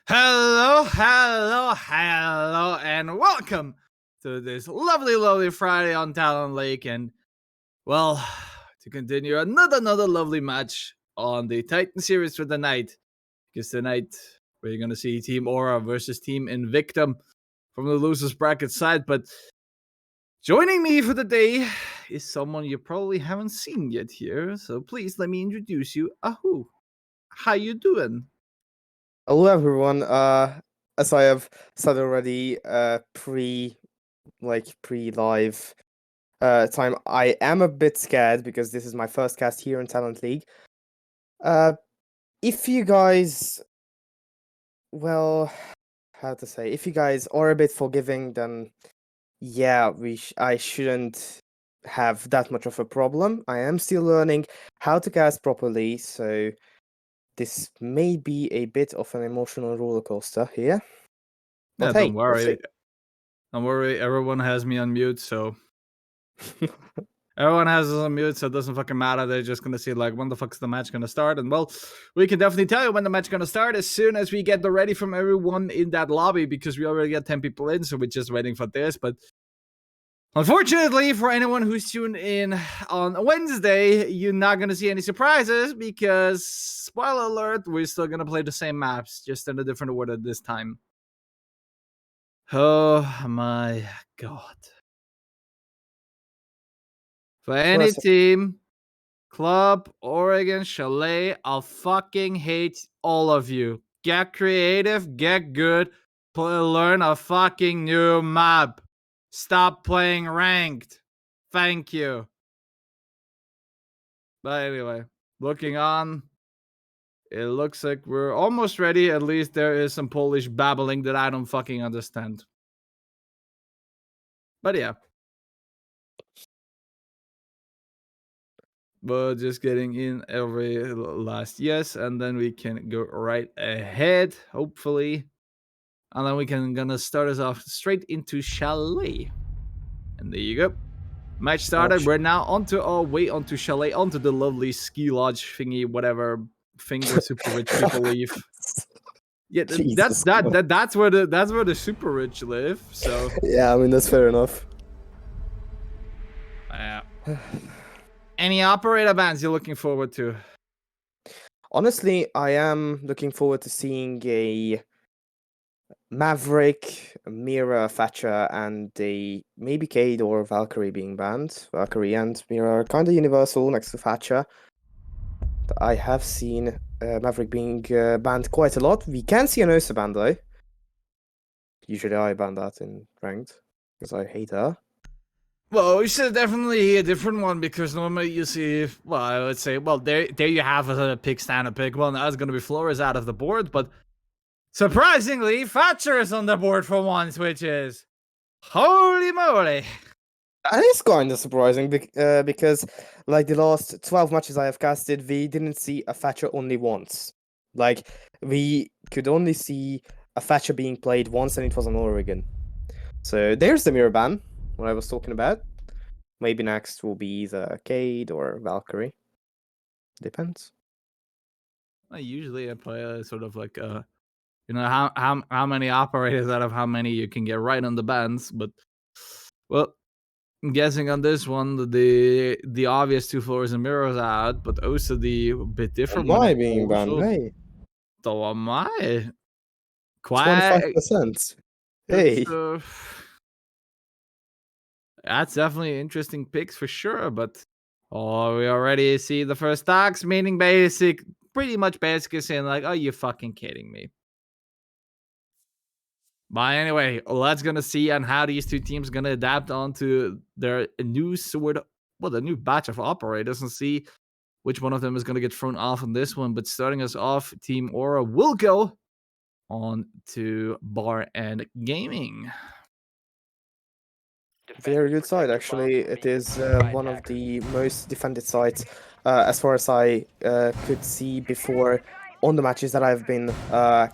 Hello, and welcome to this lovely Friday on Talon Lake. And well, to continue another lovely match on the Titan series for the night. Because tonight we're gonna see Team Aura versus Team Invictum from the losers bracket side. But joining me for the day is someone you probably haven't seen yet here. So please let me introduce you. Ahu, how you doing? Hello everyone. As I have said already, pre-live time, I am a bit scared because this is my first cast here in Talent League. If you guys, well, how to say, if you guys are a bit forgiving, then yeah, I shouldn't have that much of a problem. I am still learning how to cast properly, so this may be a bit of an emotional roller coaster here. But Yeah, hey, don't worry. Don't worry, everyone has me on mute, so everyone has us on mute, so it doesn't fucking matter. They're just gonna see like when the fuck's the match gonna start. And well, we can definitely tell you when the match gonna start as soon as we get the ready from everyone in that lobby, because we already got 10 people in, so we're just waiting for this. But unfortunately, for anyone who's tuned in on Wednesday, you're not gonna see any surprises because spoiler alert, we're still gonna play the same maps, just in a different order this time. Oh my god. For any team, club, Oregon, Chalet, I'll fucking hate all of you. Get creative, get good, learn a fucking new map. Stop playing ranked. Thank you. But anyway, looking on, it looks like we're almost ready. At least there is some Polish babbling that I don't fucking understand. But yeah. But just getting in every last yes, and then we can go right ahead, hopefully. And then we can gonna start us off straight into Chalet. And there you go. Match started. We're now onto our way onto Chalet, onto the lovely ski lodge thingy, whatever thing the super rich people leave. Yeah, that's where the super rich live. So yeah, I mean that's fair enough. Any operator bands you're looking forward to? Honestly, I am looking forward to seeing a Maverick, Mira, Thatcher, and a maybe Cade or Valkyrie being banned. Valkyrie and Mira are kind of universal next to Thatcher. I have seen Maverick being banned quite a lot. We can see an Osa ban though. Usually I ban that in ranked because I hate her. Well, we should definitely a different one because normally you see, well, I would say, well, there you have a pick stand, a pick. Well, now it's going to be Flores out of the board, but surprisingly, Thatcher is on the board for once, which is holy moly. That is kind of surprising because, like, the last 12 matches I have casted, we didn't see a Thatcher only once. Like, we could only see a Thatcher being played once, and it was on Oregon. So there's the mirror ban, what I was talking about. Maybe next will be either Cade or Valkyrie. Depends. Usually I play a sort of like how many operators out of how many you can get right on the bans, but well, I'm guessing on this one the obvious two floors and mirrors out, but also the bit different Am one. I being banned? Hey. So am I. 25%. Hey. That's definitely interesting picks for sure, but we already see the first talks, meaning pretty much basically saying like, are you fucking kidding me? But anyway, let's gonna see on how these two teams gonna adapt onto their new the new batch of operators and see which one of them is gonna get thrown off on this one. But starting us off, Team Aura will go on to Bar and Gaming. Very good side, actually. It is one of the most defended sides as far as I could see before on the matches that I've been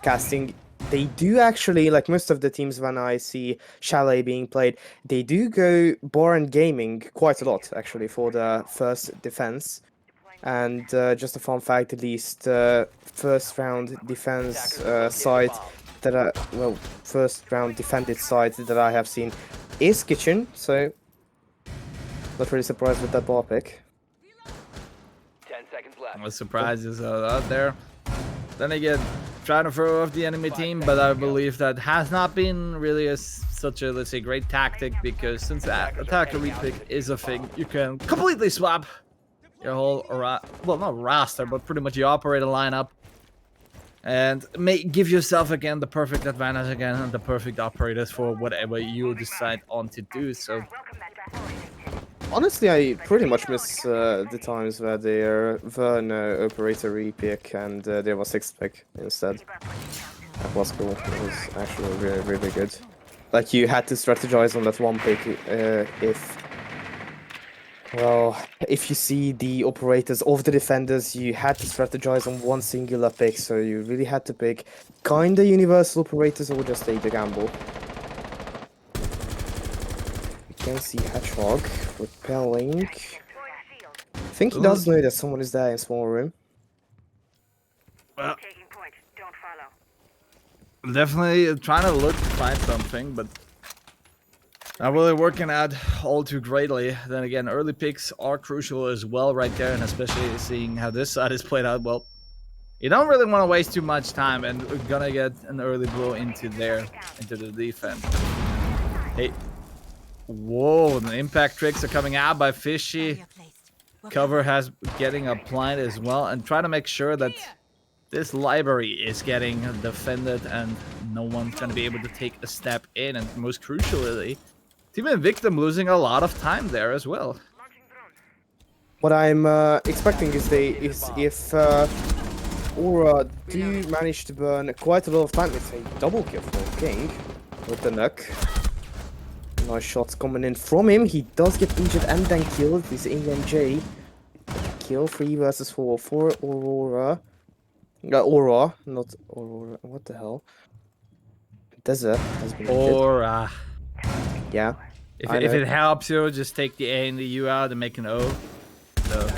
casting. They do actually, like most of the teams when I see Chalet being played, they do go Bar and Gaming quite a lot, actually, for the first defense. And just a fun fact, at least first round defense side first round defended side that I have seen is Kitchen, so not really surprised with that bar pick. 10 seconds left. No surprises out there. Then again, trying to throw off the enemy team, but I believe that has not been really such a, let's say, great tactic, because since that attacker repick is a thing, you can completely swap your whole, well, not roster, but pretty much your operator lineup, and give yourself again the perfect advantage again, and the perfect operators for whatever you decide on to do. So Honestly, I pretty much miss the times where there were no operator repick and there was 6 pick instead. That was cool. It was actually really, really good. Like, you had to strategize on that 1 pick if you see the operators of the defenders, you had to strategize on 1 singular pick, so you really had to pick kinda universal operators or just take the gamble. You can see Hedgehog repelling. I think he does know that someone is there in small room. well, definitely trying to look to find something, but not really working out all too greatly. Then again, early picks are crucial as well right there, and especially seeing how this side is played out. Well, you don't really want to waste too much time, and we're gonna get an early blow into the defense. Hey, whoa, the impact tricks are coming out by Fishy. Cover has getting applied as well, and try to make sure that this library is getting defended and no one's going to be able to take a step in. And most crucially, Team Invictum losing a lot of time there as well. What I'm expecting is if Aura do manage to burn quite a lot of time. It's a double kill for King with the Nook. Nice shots coming in from him. He does get injured and then killed. This AMJ kill 3 versus 4 for Aurora. Aura, not Aurora. What the hell? Desert has been Aura. Yeah. If it helps you, just take the A and the U out and make an O. So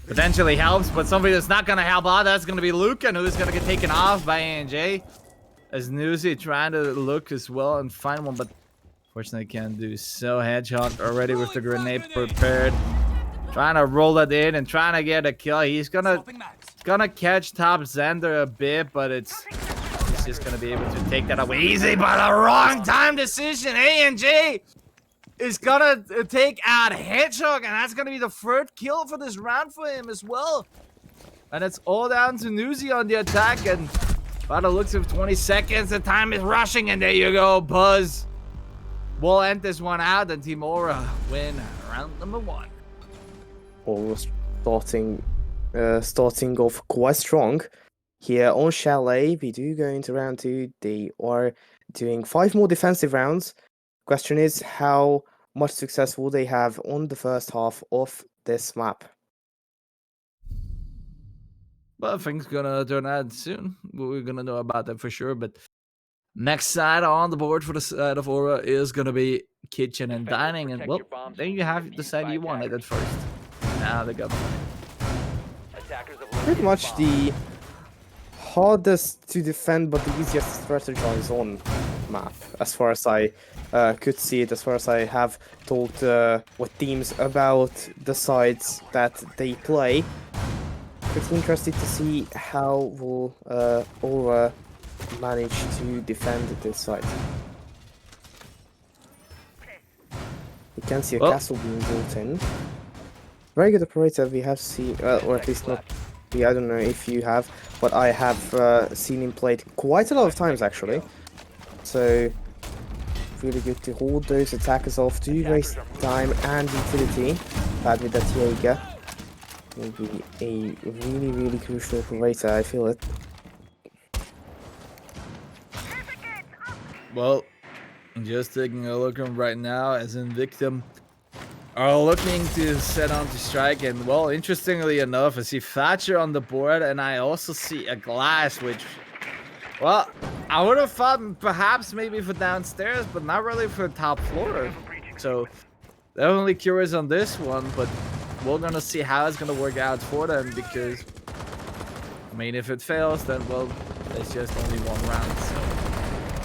potentially helps, but somebody that's not gonna help out, that's gonna be Lucan, who's gonna get taken off by ANJ. As Newsy trying to look as well and find one, but fortunately can't do so. Hedgehog already with the grenade prepared. Trying to roll it in and trying to get a kill. He's gonna catch top Xander a bit, but he's just gonna be able to take that away easy, but a wrong time decision. ANJ is gonna take out Hedgehog, and that's gonna be the 3rd kill for this round for him as well. And it's all down to Newsy on the attack, and by the looks of 20 seconds, the time is rushing, and there you go, Buzz. We'll end this one out, and Team Aura win round number 1. Aura starting off quite strong. Here on Chalet, we do go into round 2. They are doing 5 more defensive rounds. Question is, how much success will they have on the first half of this map? Well, things gonna turn out soon. We're gonna know about that for sure. But next side on the board for the side of Aura is gonna be kitchen and dining, and well, then you have the side you wanted at first. Now they got pretty much the hardest to defend, but the easiest to strategize on map, as far as I could see it. As far as I have talked with teams about the sides that they play. Pretty interested to see how will Aura manage to defend this side. You can see a castle being built in. Very good operator. We have seen, or at least not. I don't know if you have, but I have seen him played quite a lot of times actually. So really good to hold those attackers off, to waste time and utility. Bad with that Jaeger. Will be a really, really crucial operator, I feel it. well, just taking a look on right now as Invictum are looking to set on to strike, and well, interestingly enough, I see Thatcher on the board, and I also see a glass, which, well, I would have thought perhaps maybe for downstairs, but not really for top floor. So definitely curious on this one, but we're gonna see how it's gonna work out for them, because I mean, if it fails, then well, it's just only 1 round, so.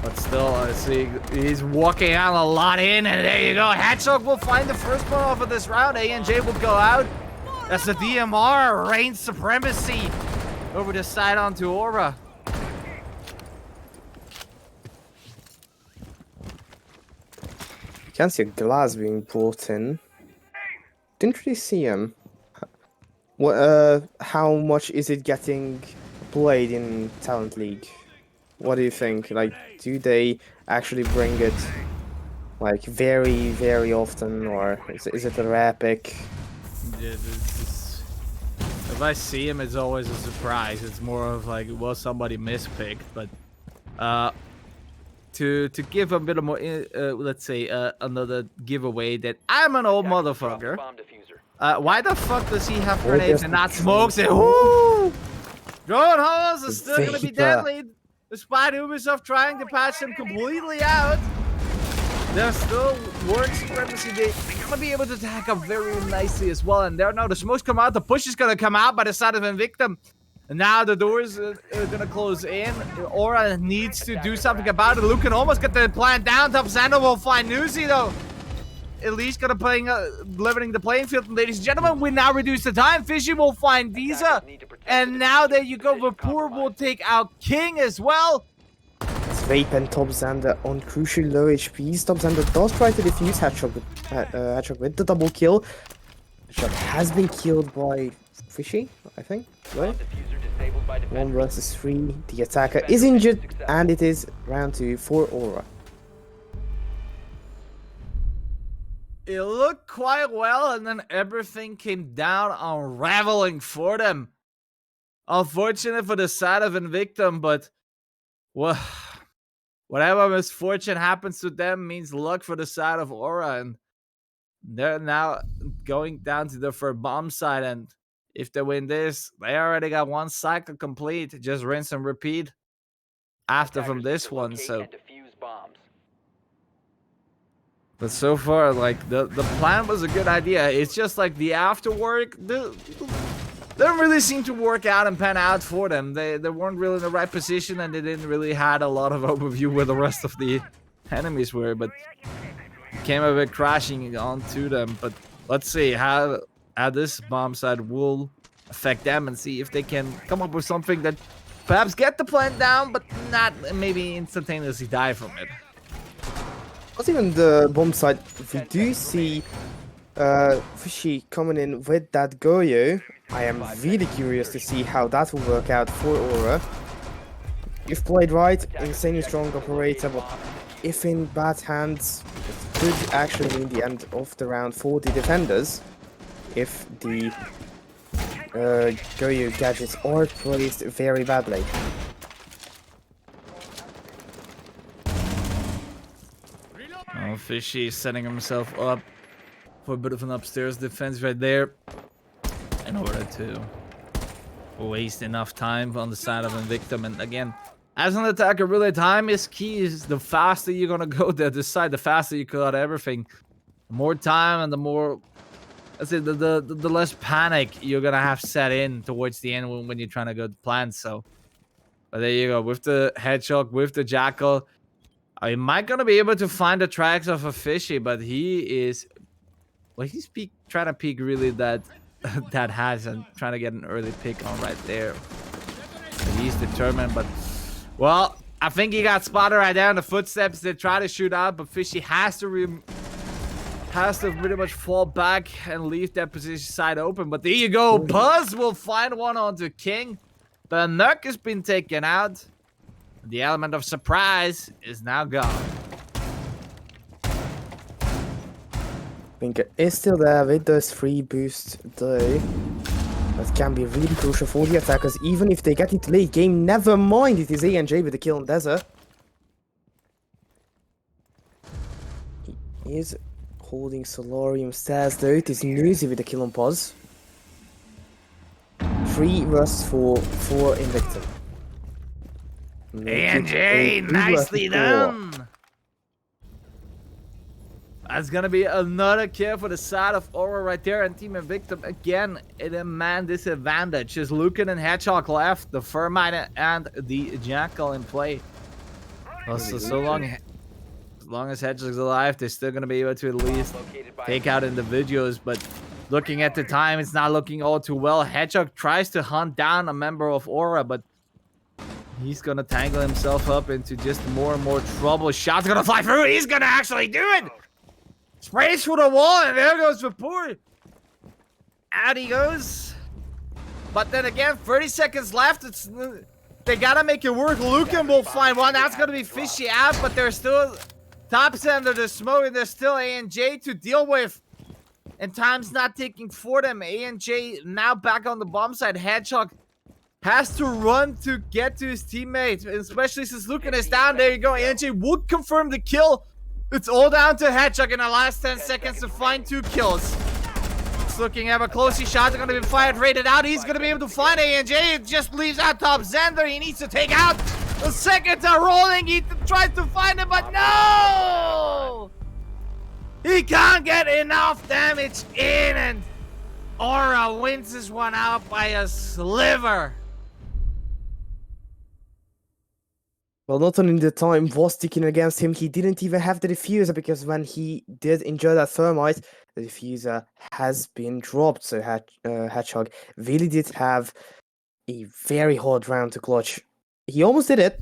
But still, see, he's walking out a lot in, and there you go. Hedgehog will find the first one off of this round. ANJ will go out. That's the DMR. Reign supremacy over the side onto Aura. You can see a glass being brought in. Didn't really see him. What? How much is it getting played in Talent League? What do you think? Like, do they actually bring it like very, very often, or is it a rare pick? Yeah, if I see him, it's always a surprise. It's more of like, well, somebody mispicked, but to give a bit of more, let's say, another giveaway that I'm an old motherfucker. Why the fuck does he have grenades and not smokes it? Woo! Drone holes is still gonna be deadly, despite Ubisoft trying to patch him completely out. There's still word supremacy. They're gonna be able to attack up very nicely as well. And there now the smokes come out, the push is gonna come out by the side of Invictum. And now the doors are gonna close in. Aura needs to do something about it. Luke can almost get the plan down. Top Xander will find Newsy though. At least gonna playing leveling the playing field. And ladies and gentlemen, we now reduce the time. Fishy will find Visa. And now there you go. Vapur will take out King as well. Vape and Top Xander on crucial low HP. Top Xander does try to defuse Hedgehog with the double kill. Hedgehog has been killed by Fishy, I think. Right? 1 versus 3. The attacker is injured, and it is round 2 for Aura. It looked quite well, and then everything came down unraveling for them. Unfortunate for the side of Invictum, but well, whatever misfortune happens to them means luck for the side of Aura, and they're now going down to the third bomb side, and if they win this, they already got 1 cycle complete. Just rinse and repeat after from this one, so. But so far, like, the plan was a good idea. It's just like the afterwork, they don't really seem to work out and pan out for them. They weren't really in the right position, and they didn't really had a lot of overview where the rest of the enemies were, but came a bit crashing onto them. But let's see how this bomb side will affect them and see if they can come up with something that perhaps get the plan down, but not maybe instantaneously die from it. Not even the bomb side. We do see Fishy coming in with that Goyo. I am really curious to see how that will work out for Aura. If played right, insanely strong operator, but if in bad hands, it could actually mean the end of the round for the defenders. If the Goyo gadgets are placed very badly. Oh, Fishy is setting himself up for a bit of an upstairs defense right there in order to waste enough time on the side of Invictum. And again, as an attacker, really time is key. The faster you're gonna go there, this side, the faster you cut everything. The more time and the more, let's say, the less panic you're gonna have set in towards the end when you're trying to go to plan. So, but there you go, with the Hedgehog, with the Jackal. I might gonna be able to find the tracks of a Fishy, but he is, well, he's trying to peek really that has and trying to get an early pick on right there. He's determined, but well, I think he got spotted right there in the footsteps. They try to shoot out, but Fishy has to pretty much fall back and leave that position side open. But there you go, Buzz will find one onto King. The Nuke has been taken out. The element of surprise is now gone. Winker is still there with those 3 boosts though. That can be really crucial for the attackers, even if they get into late game. Never mind, it is ANJ with the kill on Desert. He is holding Solarium stairs though. It is Newsy with the kill on Pause. 3 versus 4 for Invictum. ANJ, nicely done. That's gonna be another kill for the side of Aura right there, and Team Invictum again in a man disadvantage. Just Lucan and Hedgehog left, the Furmine and the Jackal in play. Also, as long as Hedgehog's alive, they're still gonna be able to at least take out individuals, but looking at the time, it's not looking all too well. Hedgehog tries to hunt down a member of Aura, but he's gonna tangle himself up into just more and more trouble. Shot's gonna fly through. He's gonna actually do it. Sprays through the wall, and there goes Vapor. Out he goes. But then again, 30 seconds left. They gotta make it work. Lucan will find one. That's gonna be fishy out, but there's still tops under the smoke, and there's still A&J to deal with. And time's not ticking for them. A&J now back on the bomb side. Hedgehog has to run to get to his teammate, especially since Lucan is down. There you go. A&J would confirm the kill. It's all down to Hedgehog in the last 10 seconds to find 2 kills. It's looking at a closey shot. Are going to be fired, rated out. He's going to be able to find A&J. It just leaves out top Xander. He needs to take out. The seconds are rolling. He tries to find him, but no! He can't get enough damage in, and Aura wins this one out by a sliver. Well, not only the time was ticking against him, he didn't even have the diffuser, because when he did enjoy that thermite, the diffuser has been dropped. So Hedgehog really did have a very hard round to clutch. He almost did it.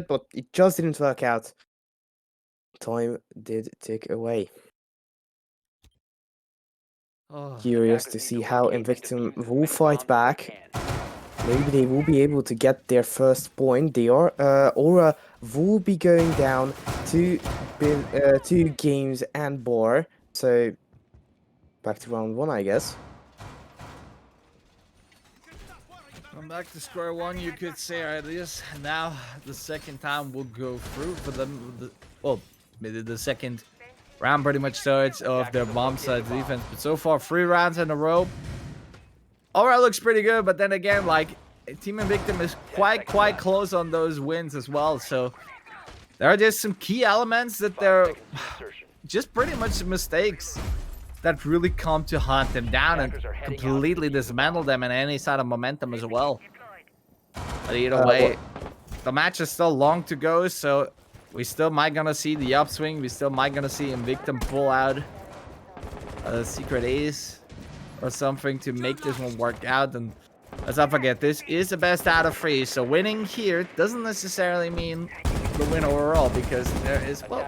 But it just didn't work out. Time did tick away. Curious to see how Invictum will fight back. Maybe they will be able to get their first point. They are Aura will be going down to 2 games and bar. So back to round 1, I guess. I'm back to square one, you could say, or at least now the second time will go through for them. Well, maybe the second round pretty much starts of their bomb side defense. But so far, 3 rounds in a row. Aura looks pretty good, but then again, like, Team Invictum is quite close on those wins as well. So there are just some key elements that they're just pretty much mistakes that really come to hunt them down and completely dismantle them in any side of momentum as well. But either way, the match is still long to go, so we still might gonna see the upswing. We still might gonna see Invictum pull out a secret ace or something to make this one work out. And let's not forget, this is the best out of 3, so winning here doesn't necessarily mean the win overall, because there is, well,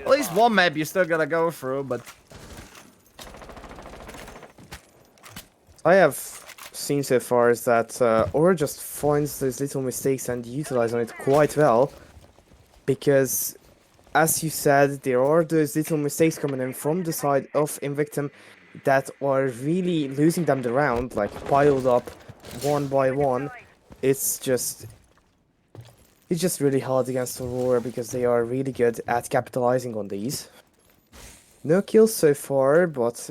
at least one map you still gotta go through. But I have seen so far is that Aura just finds those little mistakes and utilizes on it quite well, because as you said, there are those little mistakes coming in from the side of Invictum that are really losing them the round, like piled up one by one. It's just really hard against Aurora, because they are really good at capitalizing on these. No kills so far, but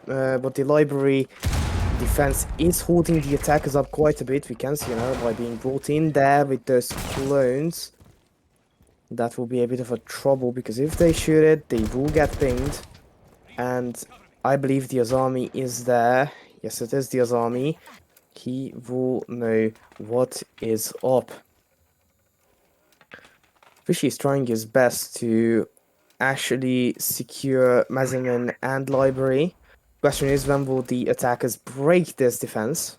the library defense is holding the attackers up quite a bit. We can see now by being brought in there with those clones. That will be a bit of a trouble, because if they shoot it, they will get pinged. And I believe the Azami is there. Yes, it is the Azami. He will know what is up. Fishy is trying his best to actually secure mezzanine and library. Question is, when will the attackers break this defense?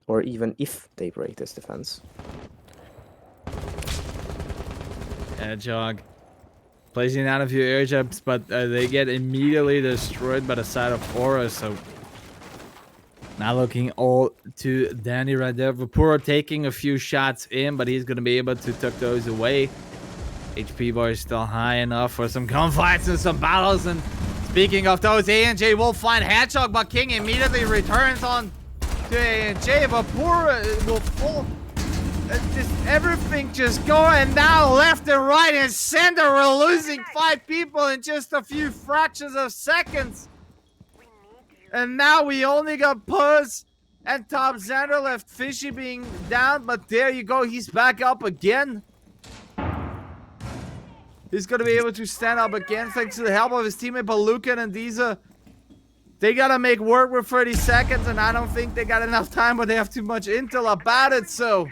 Or even if they break this defense. Hedgehog placing out a few air jumps, but they get immediately destroyed by the side of Aura. So now looking all to Danny right there. Vapuro taking a few shots in, but he's going to be able to tuck those away. HP bar is still high enough for some gunfights and some battles. And speaking of those, A&J will find Hedgehog, but King immediately returns on to A&J. Vapuro will fall. Everything just going now left and right and center. We're losing 5 people in just a few fractions of seconds. And now we only got Puzz and Top Xander left. Fishy being down, but there you go. He's back up again. he's gonna be able to stand up again thanks to the help of his teammate, but Lucan and Diza, they gotta make work with 30 seconds, and I don't think they got enough time, but they have too much intel about it, so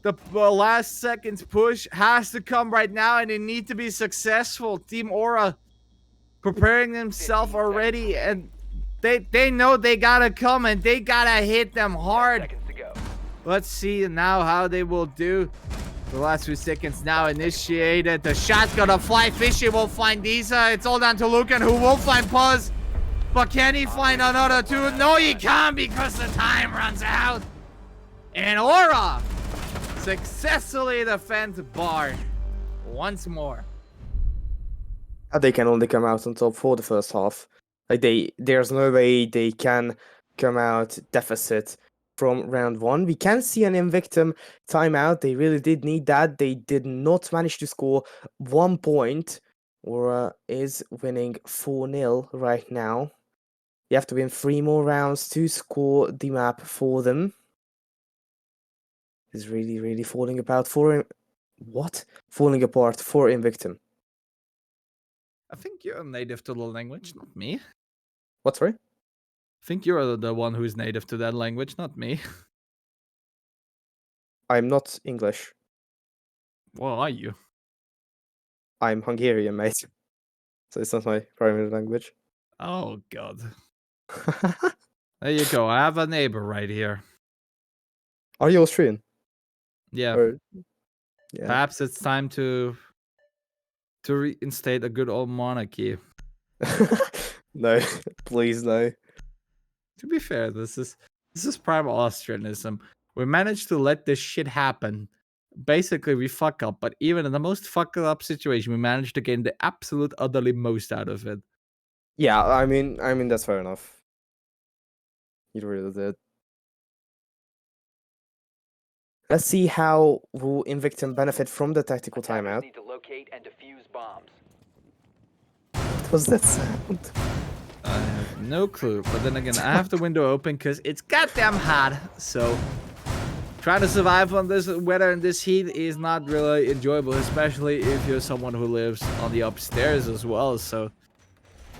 the last seconds push has to come right now, and they need to be successful. Team Aura preparing themselves already, and they know they gotta come, and they gotta hit them 10 hard. seconds to go. Let's see now how they will do. The last few seconds now initiated. The shot's gonna fly. Fishy will find Disa. It's all down to Lucan, who will find Puzz. But can he find another two? No, he can't, because the time runs out. And Aura successfully defends Bar once more. They can only come out on top for the first half. Like there's no way they can come out deficit from round one. We can see an Invictum timeout. They really did need that. They did not manage to score 1 point. Aura is winning 4-0 right now. You have to win 3 more rounds to score the map for them. It's really falling apart for falling apart for Invictum. I think you're native to the language, not me. What, sorry? I think you're the one who's native to that language, not me. I'm not English. What are you? I'm Hungarian, mate. So it's not my primary language. Oh, God. There you go. I have a neighbor right here. Are you Austrian? Yeah. Or... Yeah. Perhaps it's time to reinstate a good old monarchy. No, please no. To be fair, this is prime Austrianism. We managed to let this shit happen. Basically, we fuck up, but even in the most fucked up situation, we managed to gain the absolute utterly most out of it. Yeah, I mean that's fair enough. You really did. Let's see how will Invictum benefit from the tactical Attackers timeout. need to locate and defuse bombs. What was that sound? I have no clue, but then again, I have the window open because it's goddamn hot, so trying to survive on this weather and this heat is not really enjoyable, especially if you're someone who lives on the upstairs as well, so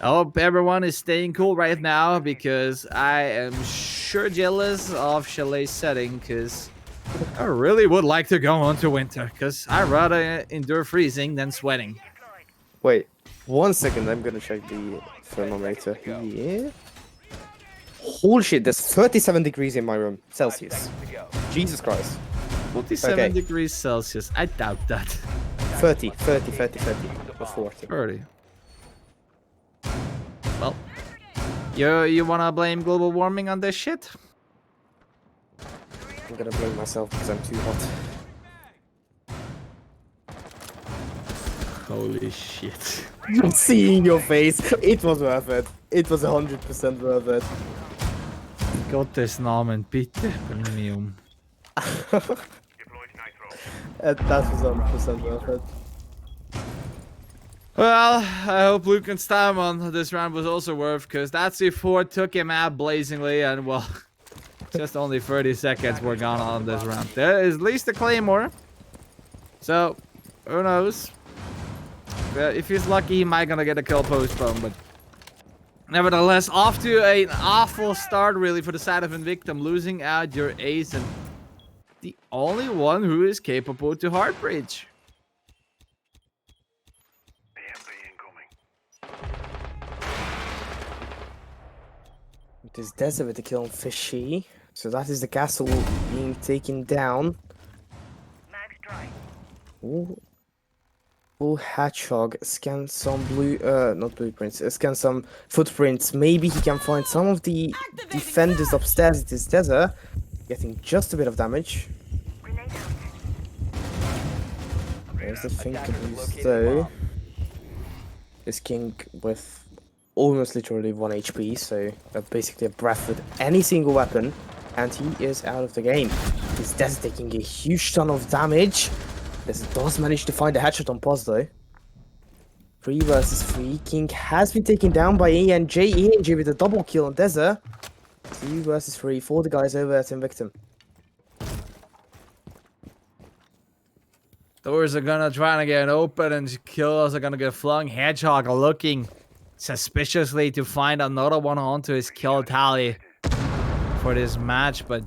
I hope everyone is staying cool right now, because I am sure jealous of Chalet's setting, because I really would like to go on to winter, because I'd rather endure freezing than sweating. Wait, 1 second, I'm gonna check the thermometer here. Holy shit, there's 37 degrees in my room, 5 Celsius. seconds to go. Jesus Christ. 47 Okay. degrees Celsius. I doubt that. 30, or 40. 30. Well, you wanna blame global warming on this shit? I'm gonna blame myself because I'm too hot. Holy shit. Just seeing your face, it was worth it. It was 100% worth it. Gottes Namen, bitte Premium. That was 100% worth it. Well, I hope Lucan's time on this round was also worth, because that C4 took him out blazingly, and well, just only 30 seconds were gone on this round. There is at least a Claymore, so who knows? If he's lucky, he might gonna get a kill postponed, but nevertheless, off to an awful start really for the side of Invictum, losing out your ace and the only one who is capable to hard breach. It is Desert with the kill on Fishy. So that is the castle being taken down. Ooh. Ooh, Hedgehog scan some not blueprints, scan some footprints. Maybe he can find some of the defenders upstairs. It is Desert getting just a bit of damage. There's the Finkerboos though. This King with almost literally 1 HP, so basically a breath with any single weapon, and he is out of the game. He's Desert taking a huge ton of damage. Desert does manage to find a headshot on Puzz though. 3 versus 3. King has been taken down by ENJ. ENJ with a double kill on Desert. 2 versus 3 for the guys over at Invictum. Doors are gonna try to get open and kills are gonna get flung. Hedgehog looking suspiciously to find another one onto his kill tally for this match, but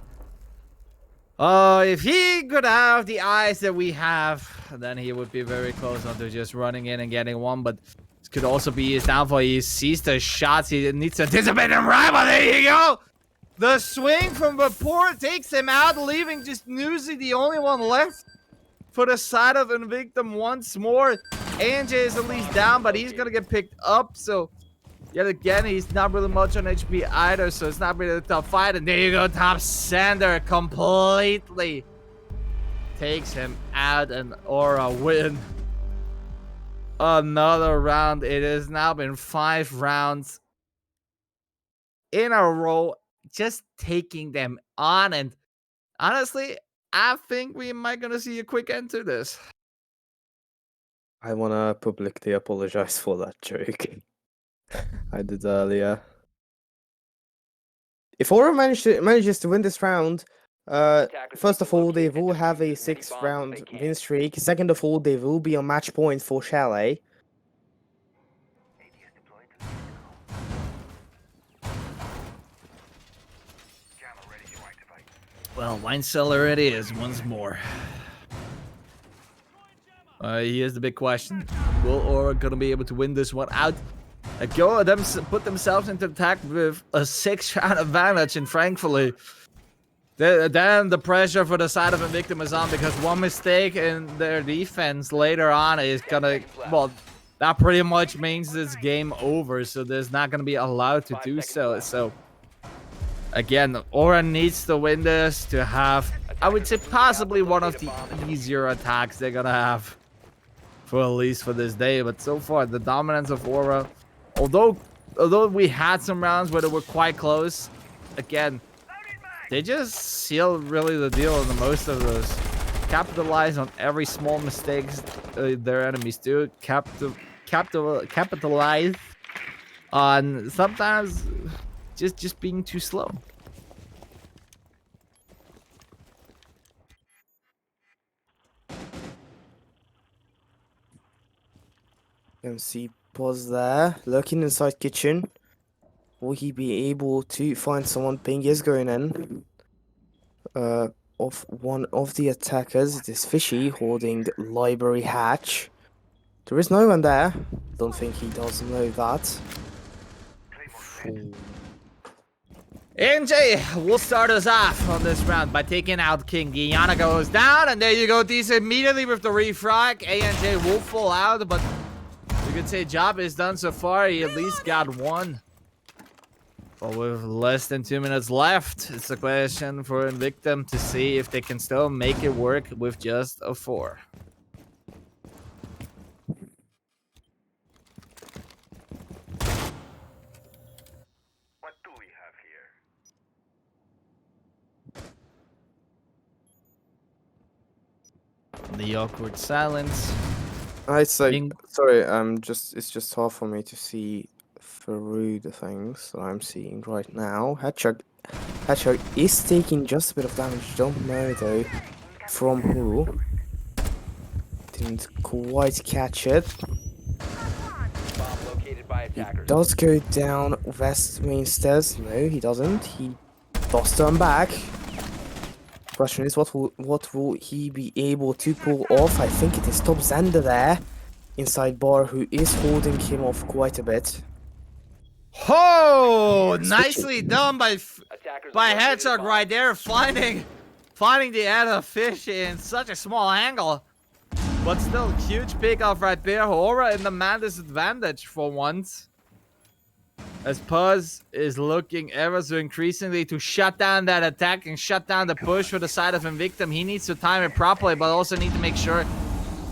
if he could have the eyes that we have, then he would be very close onto just running in and getting one, but this could also be his downfall. He sees the shots, he needs to anticipate them right, but there you go! The swing from Vapor takes him out, leaving just Newsy the only one left for the side of Invictum once more. ANJ is at least down, but he's gonna get picked up, so yet again, he's not really much on HP either, so it's not really a tough fight. And there you go, Top Sander completely takes him out, and Aura win another round. It has now been 5 rounds in a row, just taking them on. And honestly, I think we might gonna see a quick end to this. I wanna publicly apologize for that joke I did earlier. If Aura manages to win this round, first of all, they will have a 6-round win streak. Second of all, they will be on match point for Chalet. Well, Wine Cellar it is once more. Here's the big question. Will Aura gonna be able to win this one out? Go at them, put themselves into attack with a 6-round advantage, and frankly, then the pressure for the side of Invictum is on, because one mistake in their defense later on is gonna, well, that pretty much means this game over, so there's not gonna be allowed to do so. So again, Aura needs to win this to have, I would say, possibly one of the easier attacks they're gonna have for at least for this day. But so far, the dominance of Aura, although we had some rounds where they were quite close, again, they just seal really the deal in the most of those. Capitalize on every small mistakes their enemies do. Capitalize on sometimes just being too slow. You can see Pause there, looking inside kitchen. Will he be able to find someone? Ping is going in. Of one of the attackers, it is Fishy holding library hatch. There is no one there. Don't think he does know that. NJ will start us off on this round by taking out King. Guyana goes down, and there you go. These immediately with the refrag. ANJ will fall out, but you could say job is done so far. He at least got one. But with less than 2 minutes left, it's a question for Invictum to see if they can still make it work with just a 4. What do we have here? The awkward silence. I say, Ping. sorry, it's just hard for me to see through the things that I'm seeing right now. Hedgehog is taking just a bit of damage. Don't know though from who. Didn't quite catch it. Bomb located by attackers. Does go down west main stairs. No, he doesn't. He does turn back. Question is, what will he be able to pull off? I think it is Top Xander there inside bar, who is holding him off quite a bit. Oh, nicely done by Attackers Hedgehog right there, finding the other fish in such a small angle. But still, huge pickoff right there. Aura in the man disadvantage for once. As Puzz is looking ever so increasingly to shut down that attack and shut down the push for the side of Invictum. He needs to time it properly, but also need to make sure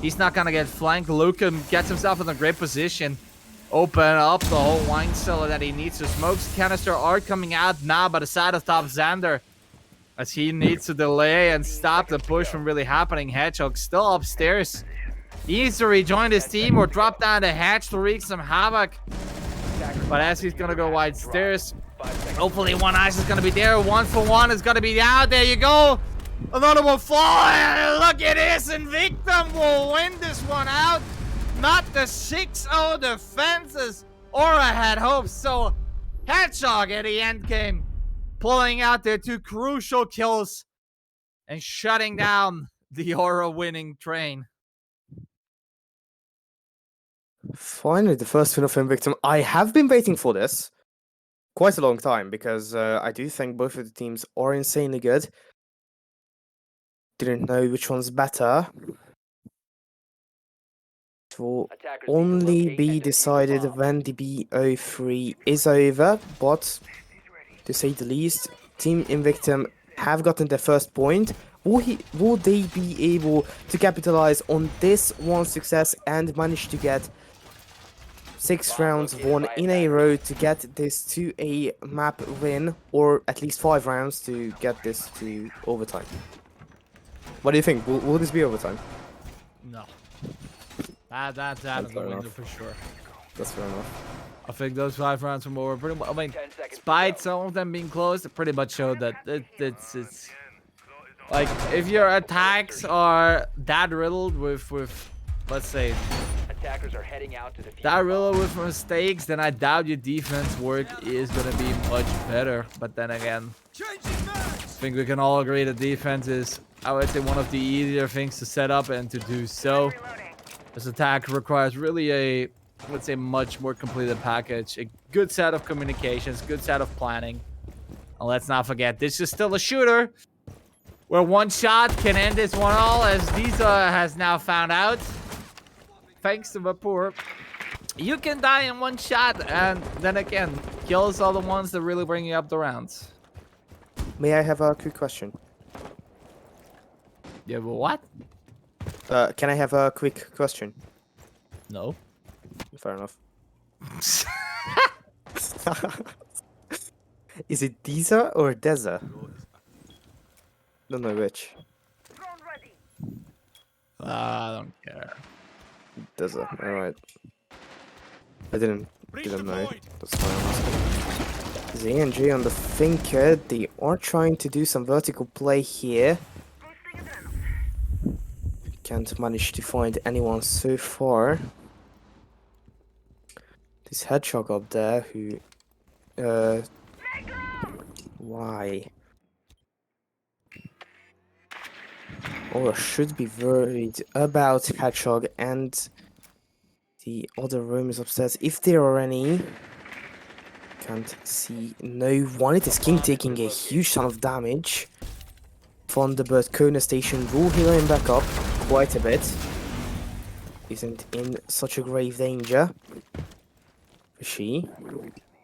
he's not going to get flanked. Luca gets himself in a great position. Open up the whole wine cellar that he needs. So smokes canister are coming out now by the side of Top Xander, as he needs to delay and stop the push from really happening. Hedgehog still upstairs. He needs to rejoin his team or drop down the hatch to wreak some havoc. But as he's gonna go wide stairs, hopefully one ice is gonna be there. 1 for 1 is gonna be out. There you go. Another one falling. Look at this. Invictum will win this one out. Not the 6-0 defenses. Aura had hopes. So Hedgehog at the end game, pulling out their 2 crucial kills and shutting down the Aura winning train. Finally, the first win of Invictum. I have been waiting for this quite a long time because I do think both of the teams are insanely good. Didn't know which one's better. It will Attackers need to only locate be and defuse the decided bomb. when the BO3 is over, but to say the least, Team Invictum have gotten their first point. Will they be able to capitalize on this one success and manage to get 6 rounds won in a row to get this to a map win, or at least 5 rounds to get this to overtime? What do you think? Will this be overtime? No. That's out of the fair window enough. for sure. That's fair enough. I think those 5 rounds from over pretty much. I mean, 10 seconds to despite go. some of them being close, it pretty much showed that it's like if your attacks are that riddled with let's say Attackers are heading out to defuse that the riddled bomb. with mistakes, then I doubt your defense work is gonna be much better. But then again, I think we can all agree that defense is, I would say, one of the easier things to set up and to do so. This attack requires really a, let's say, much more completed package, a good set of communications, good set of planning. And let's not forget, this is still a shooter where one shot can end this one all, as Diza has now found out. Thanks to Vapor, you can die in one shot, and then again, kills are the ones that really bring you up the rounds. May I have a quick question? Yeah, but what? Can I have a quick question? No. Fair enough. Is it Deza or Deza? Don't know which. I don't care. Deza. Alright. I didn't know. That's why I'm asking. ZNG on the Thinker. They are trying to do some vertical play here. Can't manage to find anyone so far. This Hedgehog up there who... Why? Or should be worried about Hedgehog and the other rooms upstairs, if there are any. Can't see no one. It is King taking a huge ton of damage. Thunderbird Kona Station will heal him back up quite a bit. Isn't in such a grave danger. She.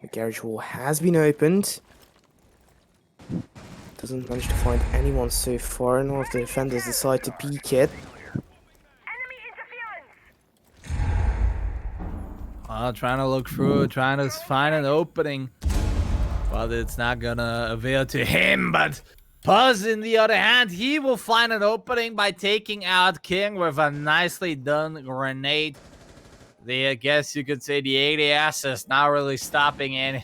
The garage wall has been opened. Doesn't manage to find anyone so far. None of the defenders decide to peek it. Trying to look through, trying to find an opening. Well, it's not gonna avail to him, but Puzz, in the other hand, he will find an opening by taking out King with a nicely done grenade. I guess you could say the ADS is not really stopping the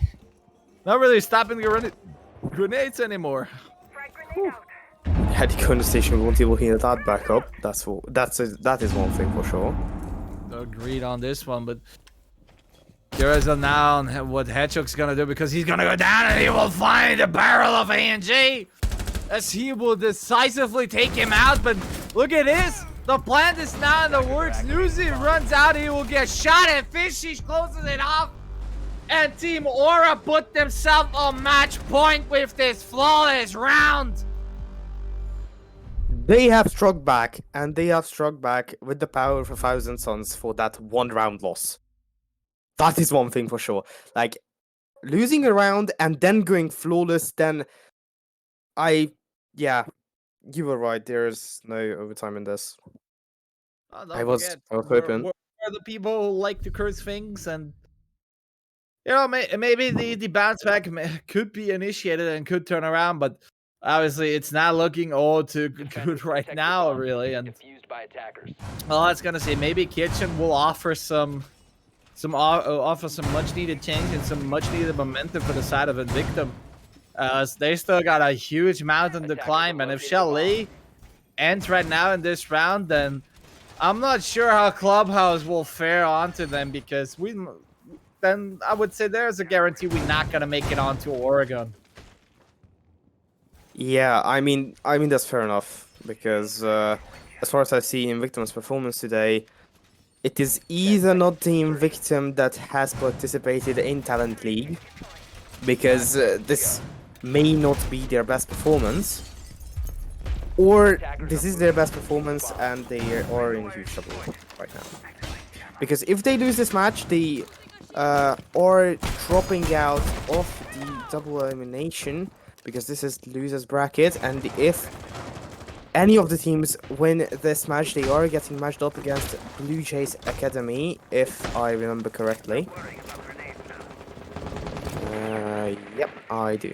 grenades anymore. Had the Kona Station won't able to heal that back up. That is one thing for sure. Agreed on this one, but there is a now on what Hedgehog's gonna do, because he's gonna go down and he will find the barrel of ANG as he will decisively take him out. But look at this, the plant is now in the works. Newsy runs out, he will get shot, and Fishy closes it off. And Team Aura put themselves on match point with this flawless round. They have struck back, and they have struck back with the power of 1,000 suns for that one round loss. That is one thing for sure. Like, losing a round and then going flawless, then yeah, you were right. There's no overtime in this. Oh, I was hoping. We're the people who like to curse things, and you know, maybe the bounce back could be initiated and could turn around, but obviously it's not looking all too good right now, really. And Defused by attackers. well, I was gonna say maybe Kitchen will offer some much needed change and some much needed momentum for the side of Invictum. They still got a huge mountain to climb, and if Chalet ends right now in this round, then I'm not sure how Clubhouse will fare onto them, because then I would say there's a guarantee we're not gonna make it onto Oregon. Yeah, I mean that's fair enough because as far as I see Invictum's performance today, it is either not the Invictum that has participated in Talent League, because this may not be their best performance, or this is their best performance and they are in huge trouble right now. Because if they lose this match, they are dropping out of the double elimination, because this is losers bracket, and if any of the teams win this match, they are getting matched up against Blue Jays Academy, if I remember correctly. Yep, I do.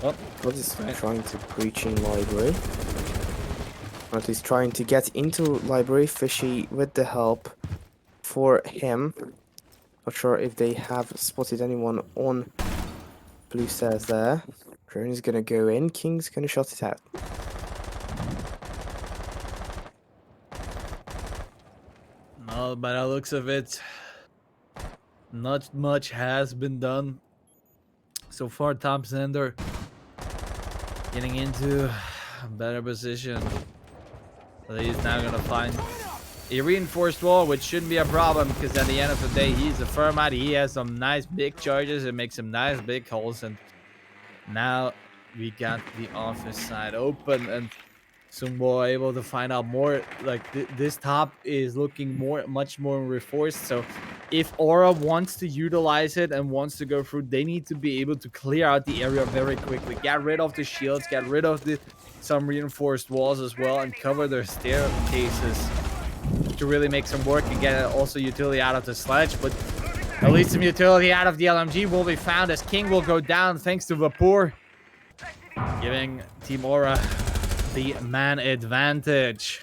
Oh, God is trying to breach in library. Or at least trying to get into library. Fishy with the help for him. Not sure if they have spotted anyone on blue stairs there. Drone is gonna go in. King's gonna shot it out. No, by the looks of it, not much has been done so far. Tom Zender getting into a better position. He's now gonna find a reinforced wall, which shouldn't be a problem, because at the end of the day, he's a Thermite. He has some nice big charges. It makes some nice big holes, and now we got the office side open, and soon we'll be able to find out more. Like this top is looking much more reinforced. So if Aura wants to utilize it and wants to go through, they need to be able to clear out the area very quickly. Get rid of the shields, get rid of some reinforced walls as well, and cover their staircases to really make some work and get also utility out of the sledge. But at least some utility out of the LMG will be found, as King will go down thanks to Vapor, giving Team Aura the man advantage.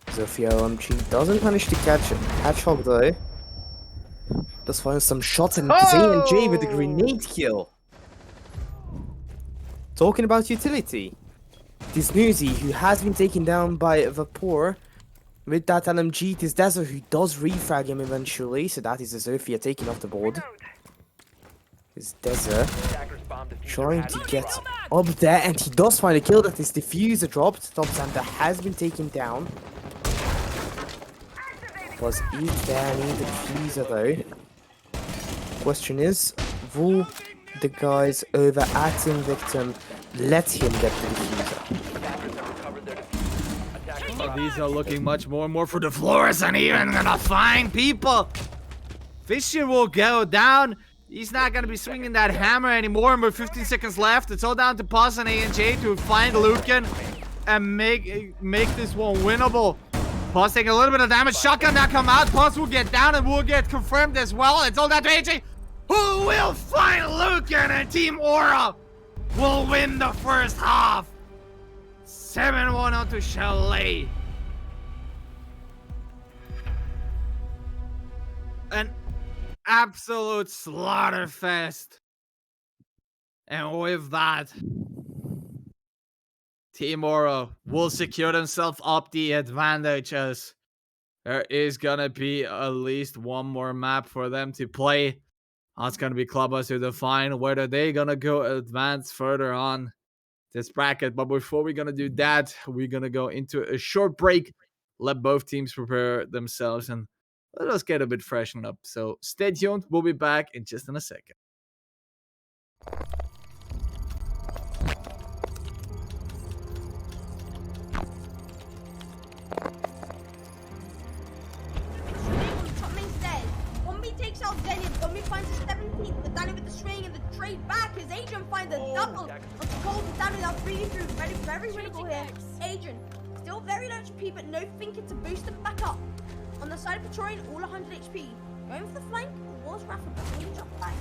Zofia LMG doesn't manage to catch Hedgehog though. Does find some shots, and J with the grenade kill. Talking about utility, this Newsy, who has been taken down by Vapor with that LMG, this Desert, who does refrag him eventually, so that is a Zofia taken off the board. This Desert trying to get up there, and he does find a kill. That is diffuser dropped. Top Sander has been taken down. Was there any diffuser though? Question is, will the guys over at Invictum let him get the diffuser? Oh, these are looking much more and more for the floors, and even gonna find people. Fisher will go down. He's not gonna be swinging that hammer anymore, and with 15 seconds left, it's all down to Paz and ANJ to find Lucan and make this one winnable. Paz taking a little bit of damage. Shotgun now come out. Paz will get down and will get confirmed as well. It's all down to ANJ, who will find Lucan, and Team Aura will win the first half. 7-1 onto Chalet. An absolute slaughterfest. And with that, Team Aura will secure themselves up the advantage, as there is gonna be at least one more map for them to play. That's gonna be Clubhouse to define whether they're gonna go advance further on this bracket. But before we're gonna do that, we're gonna go into a short break, let both teams prepare themselves, and let us get a bit freshened up. So stay tuned. We'll be back in just in a second. Finds the 17th, but Danny with the swing and the trade back as Adrian finds a double. Gold and Danny now breathing through, very winnable here. Adrian, still very low HP, but no thinking to boost them back up. On the side of Praetorian, all 100 HP. Going for the flank was Rafa, but when he jumped back,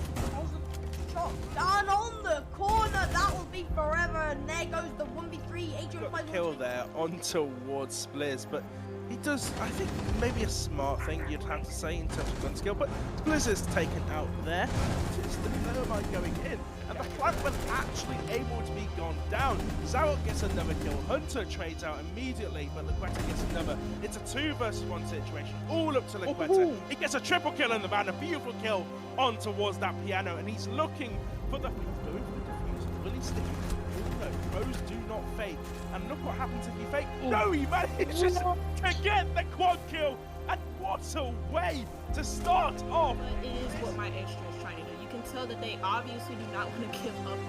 shot down on the corner. That will be forever, and there goes the 1v3. Adrian finds kill there on towards Spliz, but he does, I think, maybe a smart thing you'd have to say in terms of gun skill, but Blizzard's taken out there. It's the Thermite going in, and the Flagman actually able to be gone down. Zawok gets another kill, Hunter trades out immediately, but Lequeta gets another. It's a 2 versus 1 situation, all up to Lequeta. He gets a triple kill in the van, a beautiful kill on towards that piano, and he's looking for the, he's going for the defuse. Will he stick it? No, pros do not fake. And look what happens if you fake. No, he manages to get the quad kill. And what a way to start off. But it is what my extra is trying to do. You can tell that they obviously do not want to give up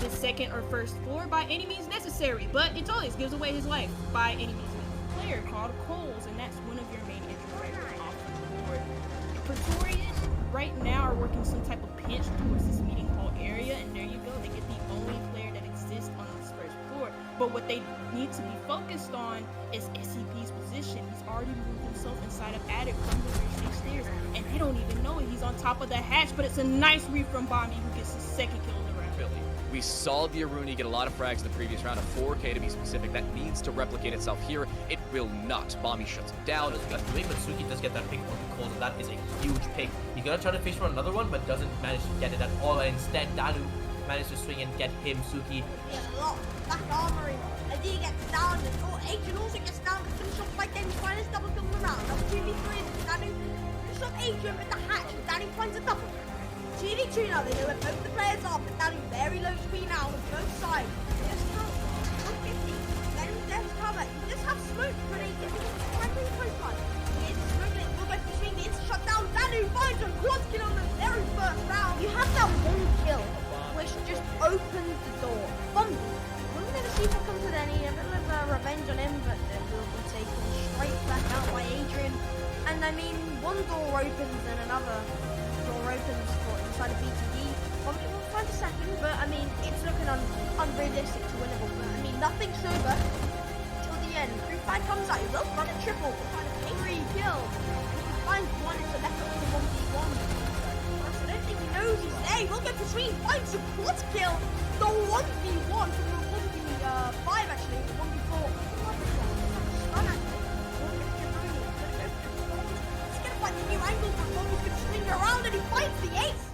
this second or first floor by any means necessary. But it always gives away his life by any means necessary. Player called Coles, and that's one of your main entry drivers off the board. Praetorians right now are working some type of pinch towards this meeting hall area, and there you go. They get the only player that exists on this first floor. But what they need to be focused on is SCP's position. He's already moved himself inside of attic from the bridge stairs, and they don't even know it. He's on top of the hatch, but it's a nice read from Bombi, who gets his second kill in the round. We saw the Aruni get a lot of frags in the previous round, of 4K to be specific. That needs to replicate itself here. It will not. Bombi shuts him down. But Suki does get that pick on the Coles, and that is a huge pick. He's gonna try to fish for another one, but doesn't manage to get it at all. And instead, Danu managed to swing and get him, Suki. Yeah, a lot back armoring. As he gets down, and Agent also gets down to finish off like Danny finds double kill in the round. That's 2v3 and Danu finish off Agent with the hatch, and Danny finds a double. 2v2 now, they know where both the players are, but Danny very low HP now on both sides. Just how 150. Then there's cover. You just have smoke grenade giving him primary profile. He is smoking it, will go for swing, it's shut down. Danu finds a quad kill on the very first round. You have that one kill, which just opens the door. Bombi. We'll never see if it comes to any, a bit of revenge on him, but then will be taken straight back out by Adrian. And I mean, one door opens and another door opens for inside of BTD. Bombi will find a second, but I mean, it's looking unrealistic to winnable. But I mean, nothing's over till the end. Group 5 comes out, he will find a triple, will find a 3 kill. If he finds one, it's a left up to 1v1. I don't think he knows he's there. He will go for 3, finds a quad kill. The 1v1 from the 1v5 actually, the 1v4. Stun actually. He's gonna find a new angle for Bombi to swing around, and he finds the ace.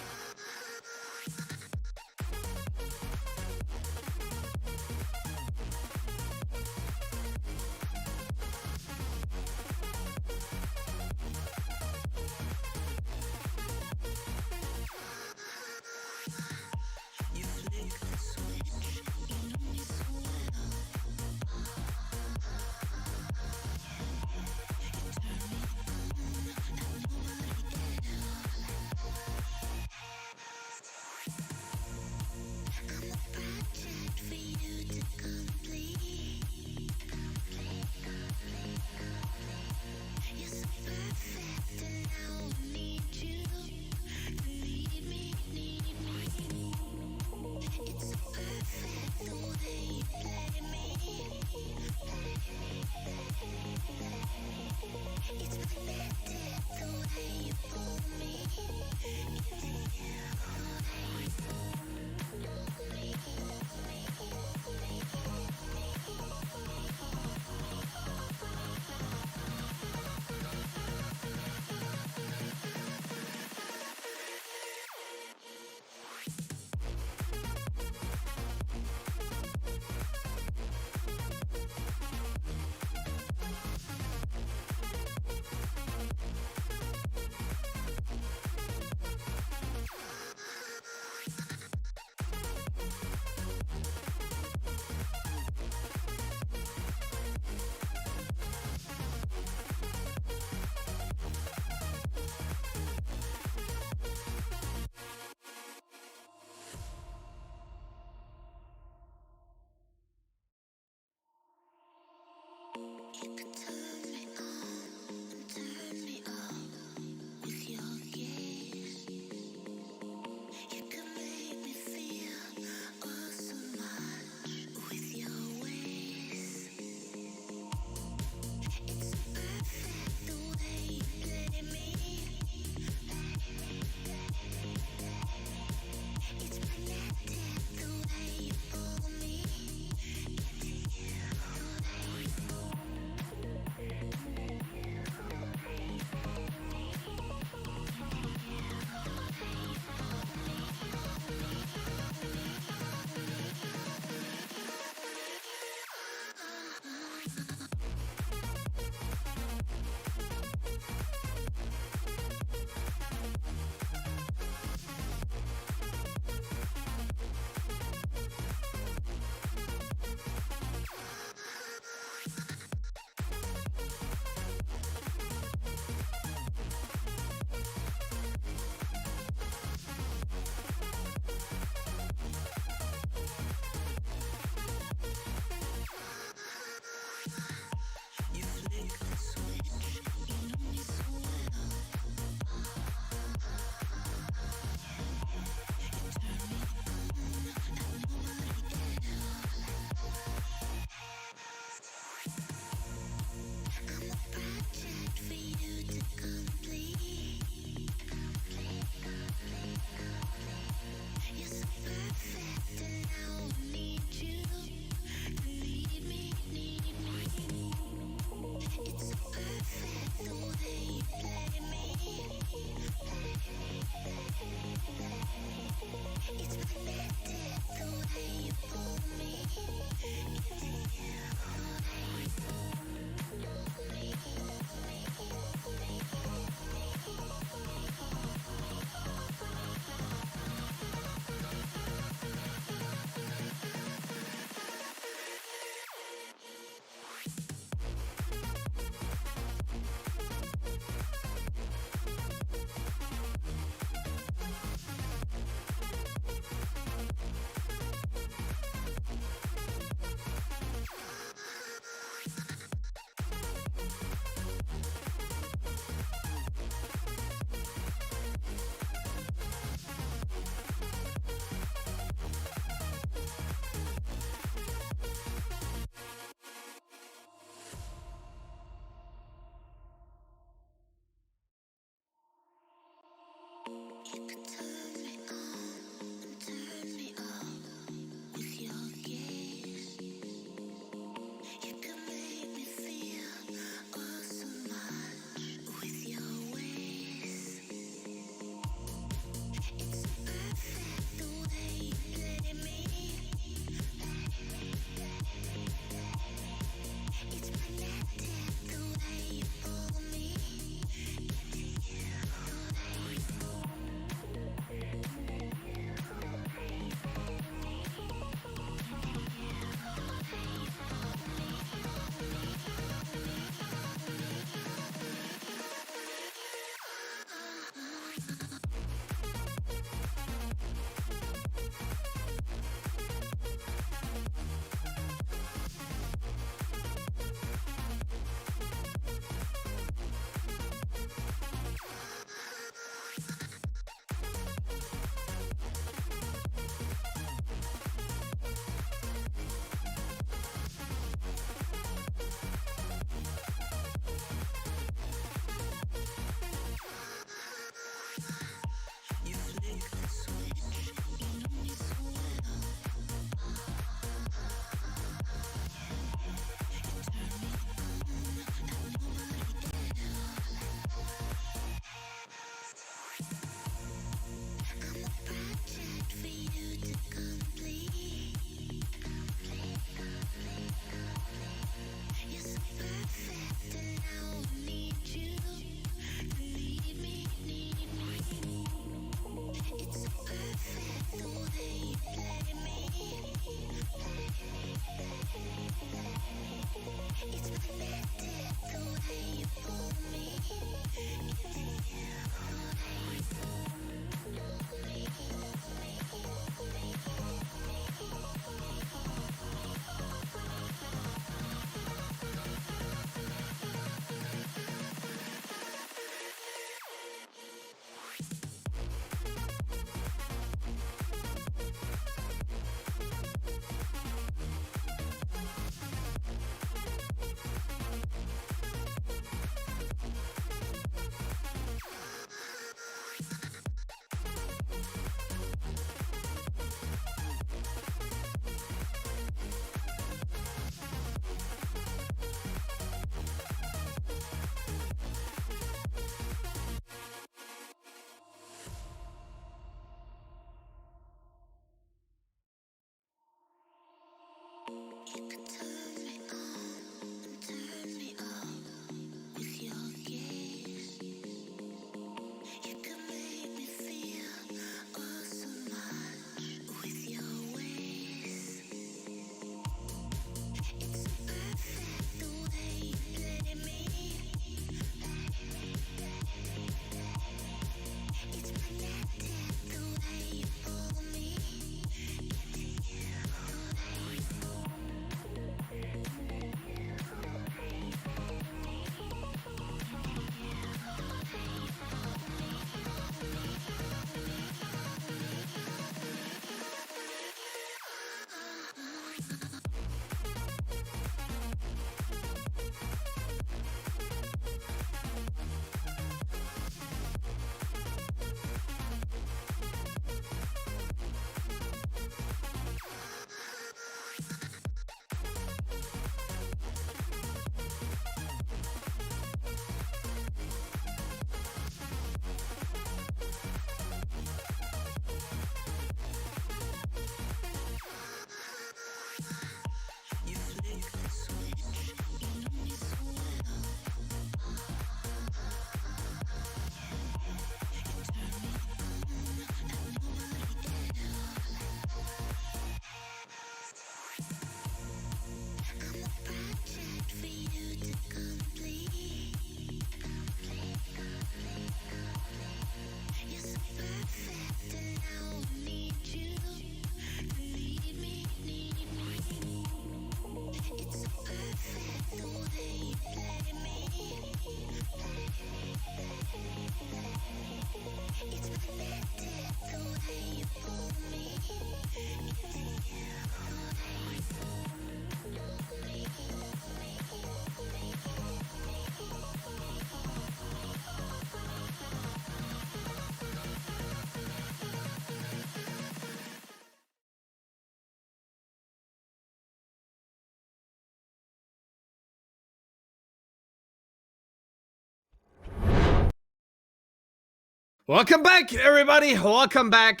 Welcome back, everybody. Welcome back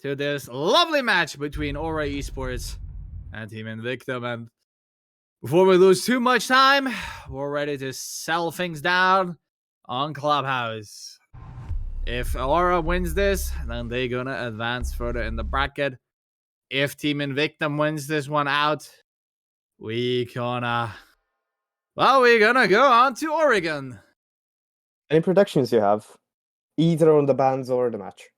to this lovely match between Aura Esports and Team Invictum. And before we lose too much time, we're ready to settle things down on Clubhouse. If Aura wins this, then they're gonna advance further in the bracket. If Team Invictum wins this one out, we're gonna go on to Oregon. Any predictions you have? Either on the bans or the match.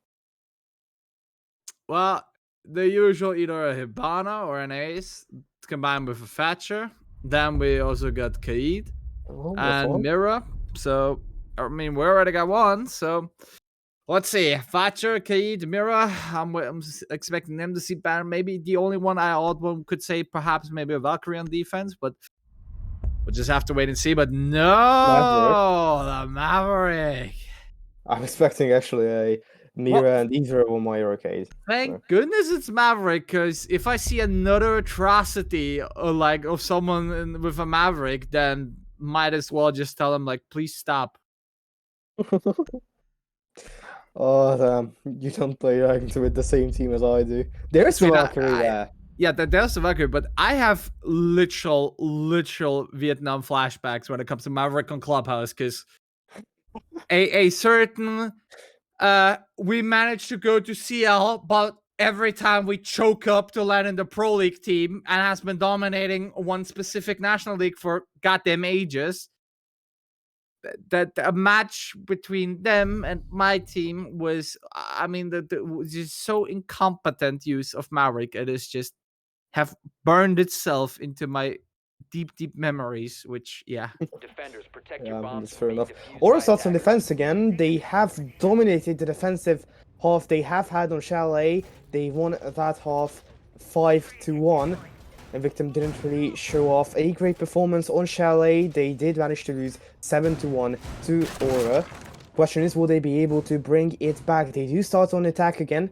Well, the usual either a Hibana or an Ace combined with a Thatcher. Then we also got Kaid and Mira. So, I mean, we already got one. So, let's see. Thatcher, Kaid, Mira. I'm expecting them to see better. Maybe the only one odd one could say perhaps maybe a Valkyrie on defense, but we'll just have to wait and see. But no, the Maverick. I'm expecting actually a Mira and either on my arcade. Thank goodness it's Maverick, because if I see another atrocity of someone with a Maverick, then might as well just tell them, like, please stop. Oh, damn. You don't play Ranked with the same team as I do. There's the Valkyrie there. Yeah, there's the Valkyrie, but I have literal Vietnam flashbacks when it comes to Maverick on Clubhouse, because a certain we managed to go to CL, but every time we choke up to land in the Pro League team and has been dominating one specific national league for goddamn ages. That a match between them and my team was, I mean, just so incompetent use of Maverick. It is just have burned itself into my deep memories, which, yeah. Defenders, protect your bombs. That's fair enough. Aura starts on defense again. They have dominated the defensive half they have had on Chalet. They won that half 5-1. Invictum didn't really show off a great performance on Chalet. They did manage to lose 7-1 to Aura. Question is, will they be able to bring it back? They do start on attack again.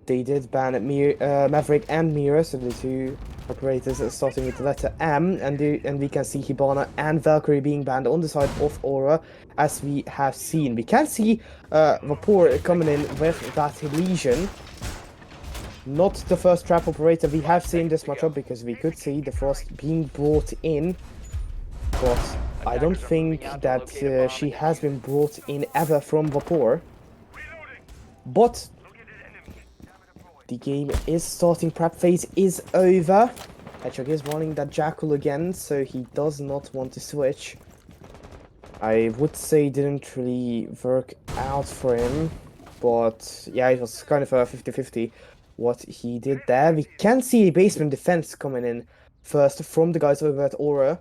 They did ban Maverick and Mira, so the two operators are starting with the letter M, and we can see Hibana and Valkyrie being banned on the side of Aura, as we have seen. We can see Vapor coming in with that Legion. Not the first trap operator we have seen this matchup, because we could see the Frost being brought in, but I don't think that she has been brought in ever from Vapor. But the game is starting, prep phase is over. Hedgehog is running that Jackal again, so he does not want to switch. I would say it didn't really work out for him, but yeah, it was kind of a 50-50 what he did there. We can see a basement defense coming in first from the guys over at Aura.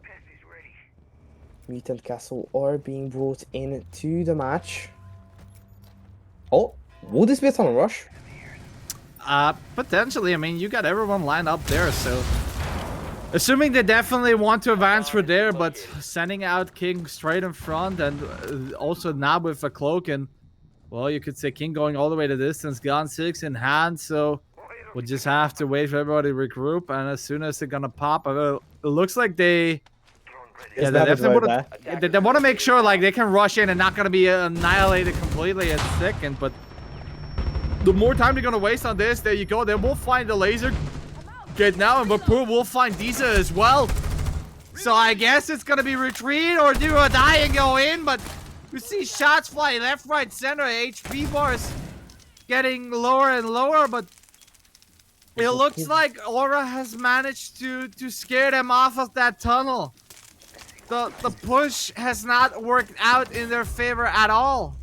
Mutant Castle are being brought into the match. Oh, will this be a tunnel rush? Potentially. I mean, you got everyone lined up there, so assuming they definitely want to advance for there, but sending out King straight in front, and also now with a cloak, and well, you could say King going all the way to distance, gun 6 in hand, so we'll just have to wait for everybody to regroup, and as soon as they're gonna pop, it looks like they they definitely they want to make sure like they can rush in and not gonna be annihilated completely at second, but the more time they're gonna waste on this, there you go, they will find the laser get now, and Vapor will find Disa as well. So I guess it's gonna be retreat or do or die and go in, but you see shots flying left, right, center, HP bars getting lower and lower, but it looks like Aura has managed to scare them off of that tunnel. The push has not worked out in their favor at all.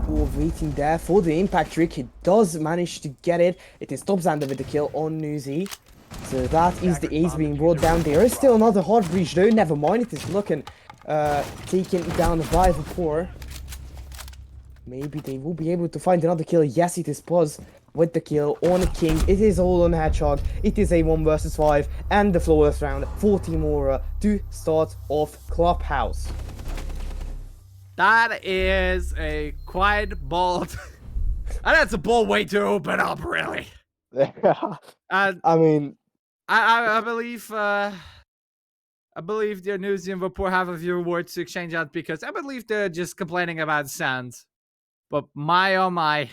Waiting there for the impact trick. He does manage to get it. It is Top Xander with the kill on Nuzi. So that is the ace being brought down. There is still another hard breach though. Never mind. It is looking taken down by Vapor. Maybe they will be able to find another kill. Yes, it is Puz with the kill on King. It is all on Hedgehog. It is a 1 versus 5 and the flawless round for Team Aura to start off Clubhouse. That is a quite bold. And that's a bold way to open up, really. I mean, I believe the Nuzi and Vapor have a few words to exchange out, because I believe they're just complaining about sand. But my oh my,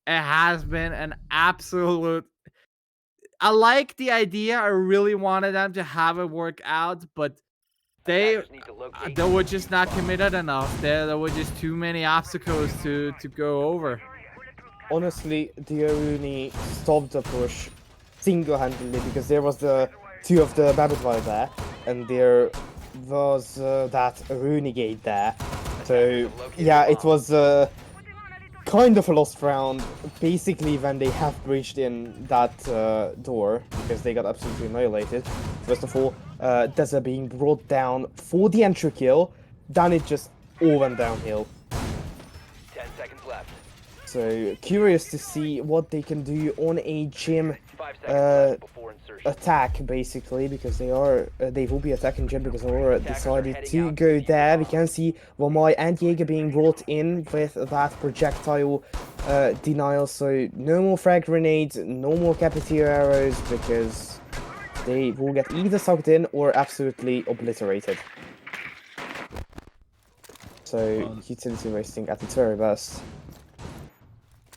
it has been an absolute. I like the idea. I really wanted them to have it work out, but they were just not committed enough. There were just too many obstacles to go over. Honestly, the Aruni stopped the push single-handedly, because there was the 2 of the Babbitt there, and there was that Aruni gate there. So yeah, it was kind of a lost round, basically, when they have breached in that door, because they got absolutely annihilated. First of all, Deza being brought down for the entry kill, then it just all went downhill. 10 seconds left. So curious to see what they can do on a gym 5 seconds left before insertion. attack, basically, because they will be attacking gym, because Aura decided to go there. We can see Wamai and Jaeger being brought in with that projectile denial, so no more frag grenades, no more cafeteria arrows, because they will get either sucked in or absolutely obliterated. So utility wasting at its very best.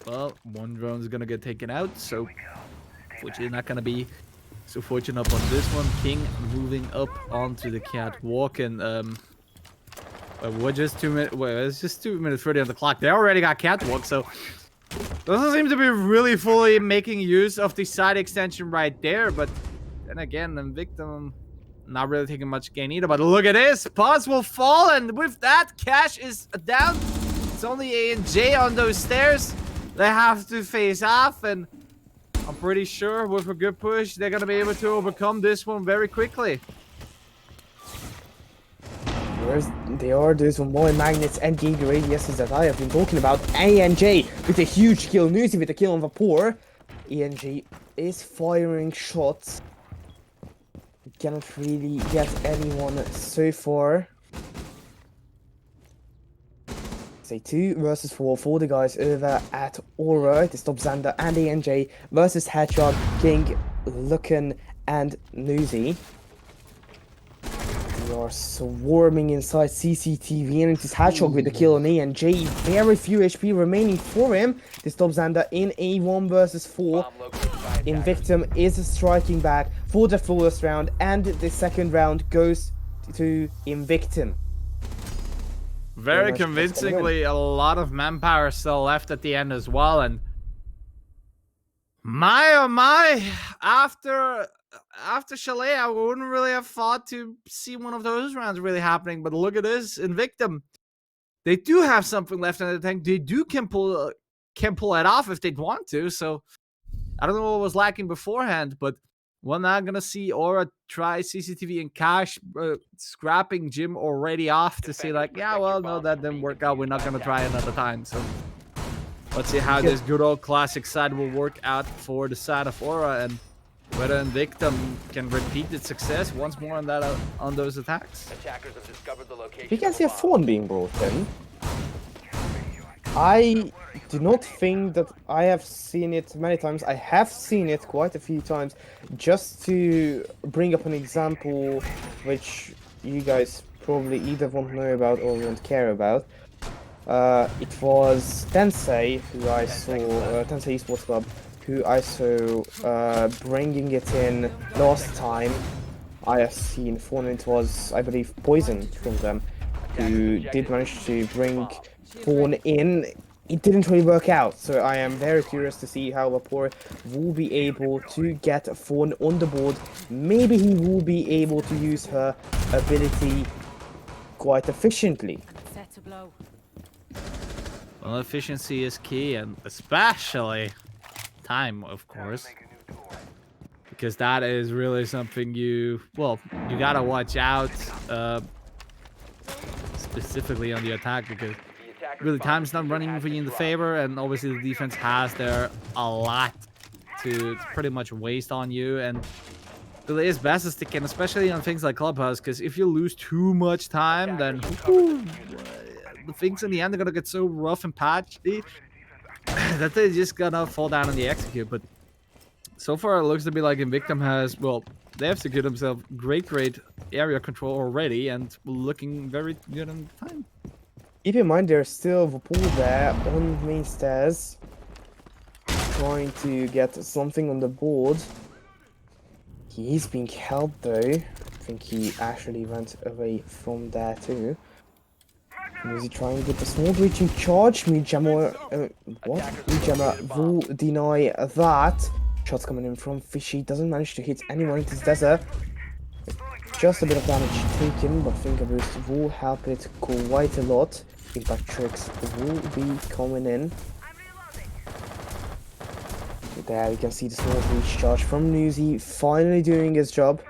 Well, one drone is gonna get taken out, so fortunately not gonna be so fortunate on this one. King moving up onto the catwalk, and we're just 2 minutes. Well, it's just 2 minutes 30 on the clock. They already got catwalk, so doesn't seem to be really fully making use of the side extension right there. But then again, Invictum not really taking much gain either. But look at this, Pause will fall, and with that, Cash is down. It's only A and J on those stairs. They have to face off, and I'm pretty sure with a good push, they're going to be able to overcome this one very quickly. They are those more magnets and Giga radiuses that I have been talking about. ANJ with a huge kill. Nuzi with a kill on Vapor. ANJ is firing shots. Cannot really get anyone so far. Say 2 versus 4 for the guys over at Aura. It is Top Xander and ANJ versus Hedgehog, King, Lucan, and Nuzi. We are are swarming inside CCTV, and it is Hatchog with the kill on A&J. Very few HP remaining for him. This top Xander in a 1 versus 4. Bomb located by attackers. Invictum is striking back for the first round, and the second round goes to Invictum. Very much, that's gonna convincingly, a lot of manpower still left at the end as well, and my oh my, after Chalet, I wouldn't really have thought to see one of those rounds really happening, but look at this, Invictum. They do have something left in the tank. They can pull it off if they'd want to, so I don't know what was lacking beforehand, but we're not gonna see Aura try CCTV and Cash scrapping Jim already off to say like, yeah, well, no, that didn't work out. We're not gonna try another time. So let's see how this good old classic side will work out for the side of Aura, and whether Invictum can repeat its success once more on that on those attacks. Attackers have discovered the location. We can of see a the bomb. phone being brought in. I do not think that I have seen it many times. I have seen it quite a few times. Just to bring up an example which you guys probably either won't know about or won't care about. It was Tensei, who I saw, Tensei Esports Club, who I saw bringing it in last time. I have seen phone, it was, I believe, Poison from them, who did manage to bring Fawn in. It didn't really work out, so I am very curious to see how Vapor will be able to get Fawn on the board. Maybe he will be able to use her ability quite efficiently. Well, efficiency is key, and especially time, of course, because that is really something you gotta watch out, specifically on the attack, because really time's not running for you in the favor, and obviously the defense has there a lot to pretty much waste on you, and really is best to stick in, especially on things like Clubhouse, because if you lose too much time, then the things in the end are gonna get so rough and patchy that they're just gonna fall down on the execute. But so far it looks to be like Invictum has, well, they have secured themselves great area control already, and looking very good on time. Keep in mind there's still Vapor there on main stairs, trying to get something on the board. He's being held though. I think he actually went away from there too. And is he trying to get the small breaching charge? Mijammer, what? Mijammer will deny that. Shots coming in from Fishy, doesn't manage to hit anyone in this desert. Just a bit of damage taken, but Finger Boost will help it quite a lot. Impact Tricks will be coming in. There you can see the small breach charge from Newsy finally doing his job.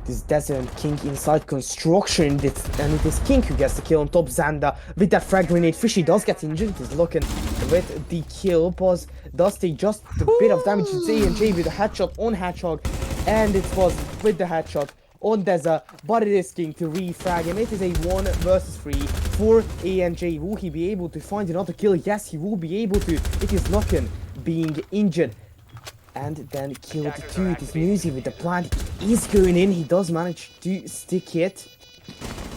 This Desert King inside construction, and it is King who gets the kill on top. Xander with that frag grenade. Fishy does get injured. He's looking with the kill. Pause does take just a bit of damage to A&J with a headshot on Hedgehog, and it was with the headshot on Desert, but it is King to refrag him. It is a 1 versus 3 for A&J. Will he be able to find another kill? Yes, he will be able to. It is Locken being injured. And then killed too. It is Newsy with the plant. He's going in. He does manage to stick it.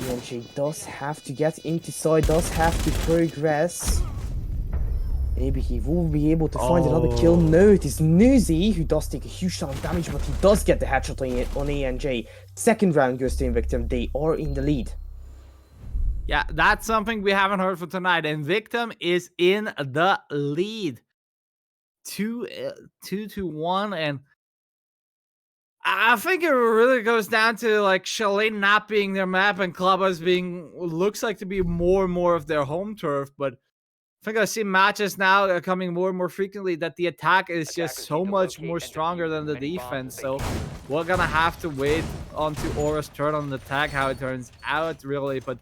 A&J does have to get into side, does have to progress. Maybe he will be able to find another kill. No, it is Newsy who does take a huge ton of damage, but he does get the headshot on A&J. Second round goes to Invictum. They are in the lead. Yeah, that's something we haven't heard for tonight. Invictum is in the lead. 2-1, and I think it really goes down to like Chalet not being their map and Clubhouse being looks like to be more and more of their home turf. But I think I see matches now coming more and more frequently that the attack is just so much more stronger than the defense. So we're gonna have to wait onto Aura's turn on the attack, how it turns out really. But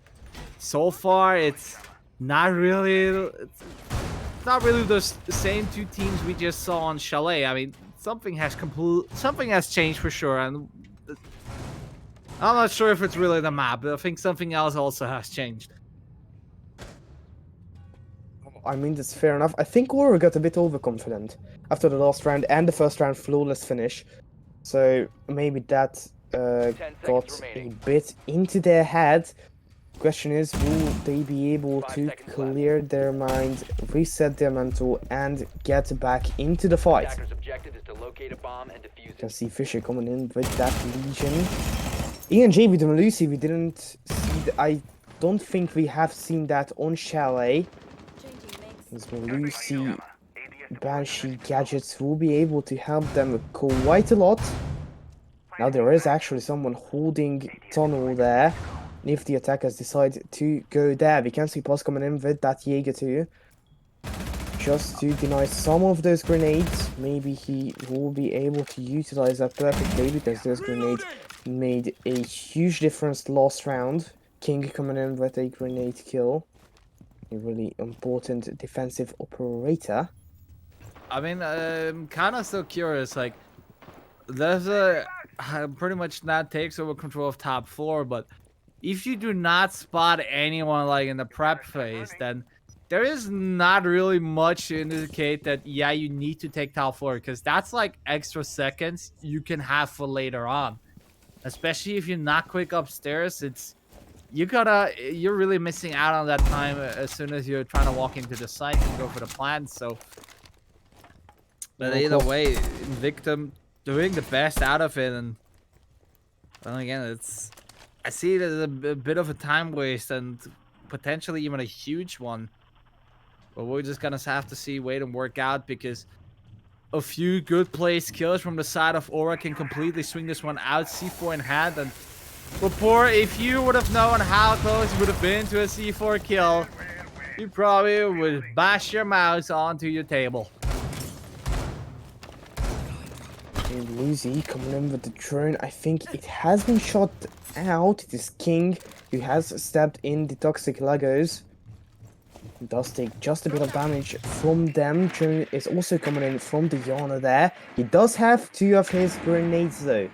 so far it's not really. Not really the same two teams we just saw on Chalet. I mean, something has changed for sure, and I'm not sure if it's really the map, but I think something else also has changed. I mean, that's fair enough. I think Aura got a bit overconfident after the last round and the first round flawless finish. So maybe that got a bit into their head. Question is, will they be able to clear their mind, reset their mental, and get back into the fight? Attacker's objective is to locate a bomb and defuse You can it. see Fisher coming in with that Legion. ENJ with the Melusi, we didn't see. I don't think we have seen that on Chalet. His Melusi Banshee gadgets will be able to help them quite a lot. Now there is actually someone holding tunnel there. If the attackers decide to go there, we can see Pos coming in with that Jaeger too. Just to deny some of those grenades. Maybe he will be able to utilize that perfectly because those grenades made a huge difference last round. King coming in with a grenade kill. A really important defensive operator. I mean, I'm kind of still curious. Like, there's a pretty much not takes over control of top floor, but if you do not spot anyone like in the prep phase, then there is not really much to indicate that, yeah, you need to take top floor, because that's like extra seconds you can have for later on. Especially if you're not quick upstairs, you're really missing out on that time as soon as you're trying to walk into the site and go for the plant. So, but either way, Invictum doing the best out of it, and well, again, I see it as a bit of a time waste and potentially even a huge one. But we're just gonna have to see, wait and work out, because a few good placed kills from the side of Aura can completely swing this one out. C4 in hand, and Rapport, if you would have known how close you would have been to a C4 kill, you probably would bash your mouse onto your table. And Lucy coming in with the drone. I think it has been shot out. It is King who has stepped in the toxic Legos. He does take just a bit of damage from them. Drone is also coming in from the Yana there. He does have 2 of his grenades though.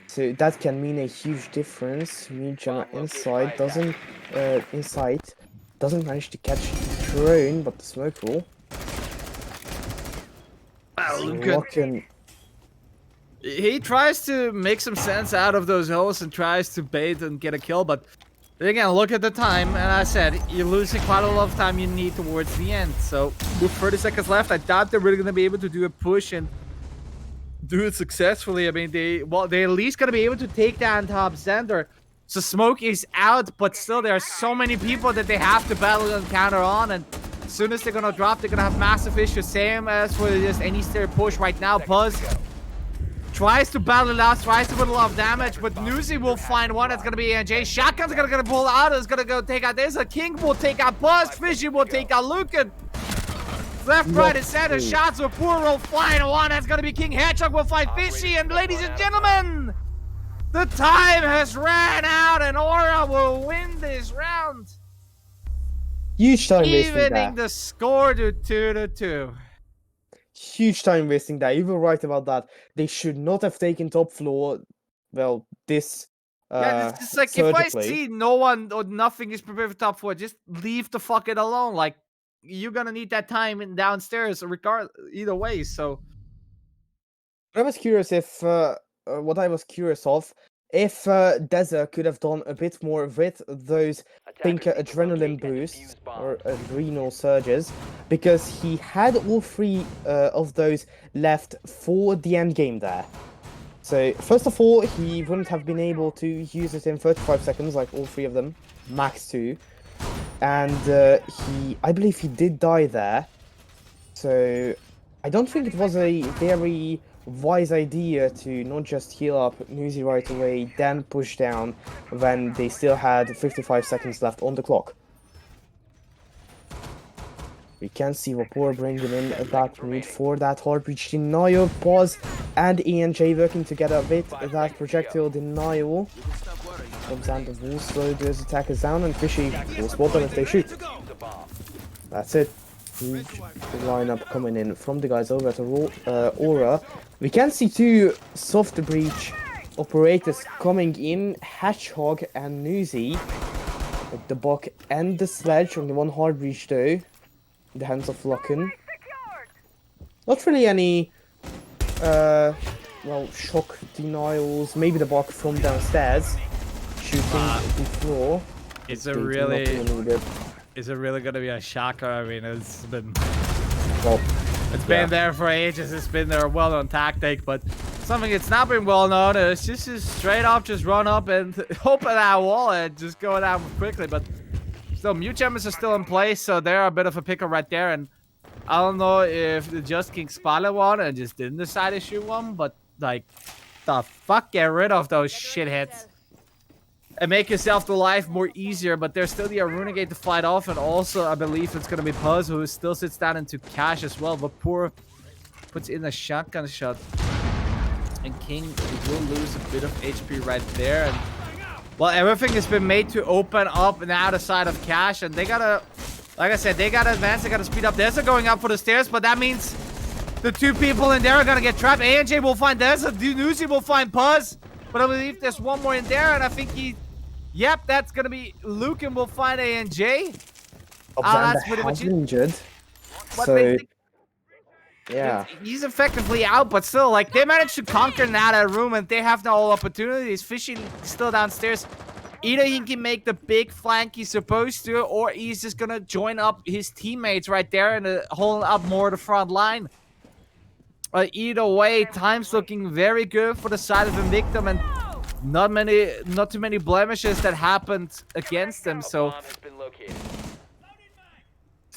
So that can mean a huge difference. Mujana inside doesn't manage to catch the drone, but the smoke will. He tries to make some sense out of those holes and tries to bait and get a kill, but again, look at the time, and I said, you're losing quite a lot of time you need towards the end. So with 30 seconds left, I doubt they're really going to be able to do a push and do it successfully. I mean, they're at least going to be able to take down top center. So smoke is out, but still there are so many people that they have to battle and counter on, and as soon as they're going to drop, they're going to have massive issues. Same as for just any stair push right now. Puzz tries to battle it out, tries to put a lot of damage, but Nuzi will find one. That's going to be AJ. Shotgun's going to pull out. It's going to go take out this. A King will take out Puzz. Fishy will take out Lucan. Left, right, and center. Shots with Poor will find one. That's going to be King. Hedgehog will find Fishy. And ladies and gentlemen, the time has ran out, and Aura will win this round. Huge time wasting there. Evening the score to 2-2. Huge time wasting there. You were right about that. They should not have taken top floor. Well, this. Yeah, it's like if I see no one or nothing is prepared for top 4, just leave the fucking alone. Like, you're gonna need that time in downstairs, either way. So, I was curious if what I was curious of, if Deza could have done a bit more with those adrenaline boosts or adrenal surges, because he had all 3 of those left for the end game there. So first of all, he wouldn't have been able to use it in 35 seconds like all 3 of them, max 2. And I believe he did die there. So I don't think it was a very wise idea to not just heal up Nuzi right away, then push down when they still had 55 seconds left on the clock. We can see Rapport bringing in that need for that hard breach denial. Pause and ENJ working together with that projectile denial. Comes down the wall, slow those attackers down, and Fishy will spot them if they shoot. That's it. Huge lineup coming in from the guys over at Aura. We can see 2 soft breach operators coming in, Hedgehog and Nuzi. With the buck and the sledge on the one hard breach though. In the hands of Locken. Not really any well, shock denials, maybe the block from downstairs, shooting the floor. Is They it do not really? need it. Is it really gonna be a shocker? I mean, it's been Well, been there for ages. It's been their well-known tactic, but something that's not been well-known is just straight up just run up and open that wall and just go down quickly. But still, mute jammers are still in place, so they're a bit of a pickle right there. And I don't know if the Just King spotted one and just didn't decide to shoot one, but like, the fuck, get rid of those shitheads. And make yourself the life more easier, but there's still the Runegate to fight off, and also I believe it's gonna be Puzz who still sits down into cash as well, but Poor puts in a shotgun shot. And King will lose a bit of HP right there, and well, everything has been made to open up now the side of cash, and they gotta, like I said, they gotta advance, they gotta speed up. Deza going up for the stairs, but that means the two people in there are gonna get trapped. ANJ will find Deza, Nuzi will find Puzz, but I believe there's one more in there, and I think yep, that's gonna be Luke, and we'll find ANJ. Alexander that's pretty has much it. been injured. But So, yeah. he's effectively out, but still, like, they managed to conquer now that room, and they have now all opportunities. Fishing still downstairs. Either he can make the big flank he's supposed to, or he's just gonna join up his teammates right there and hold up more the front line. Either way, time's looking very good for the side of Invictum, and not too many blemishes that happened against them. So Bomb has been located.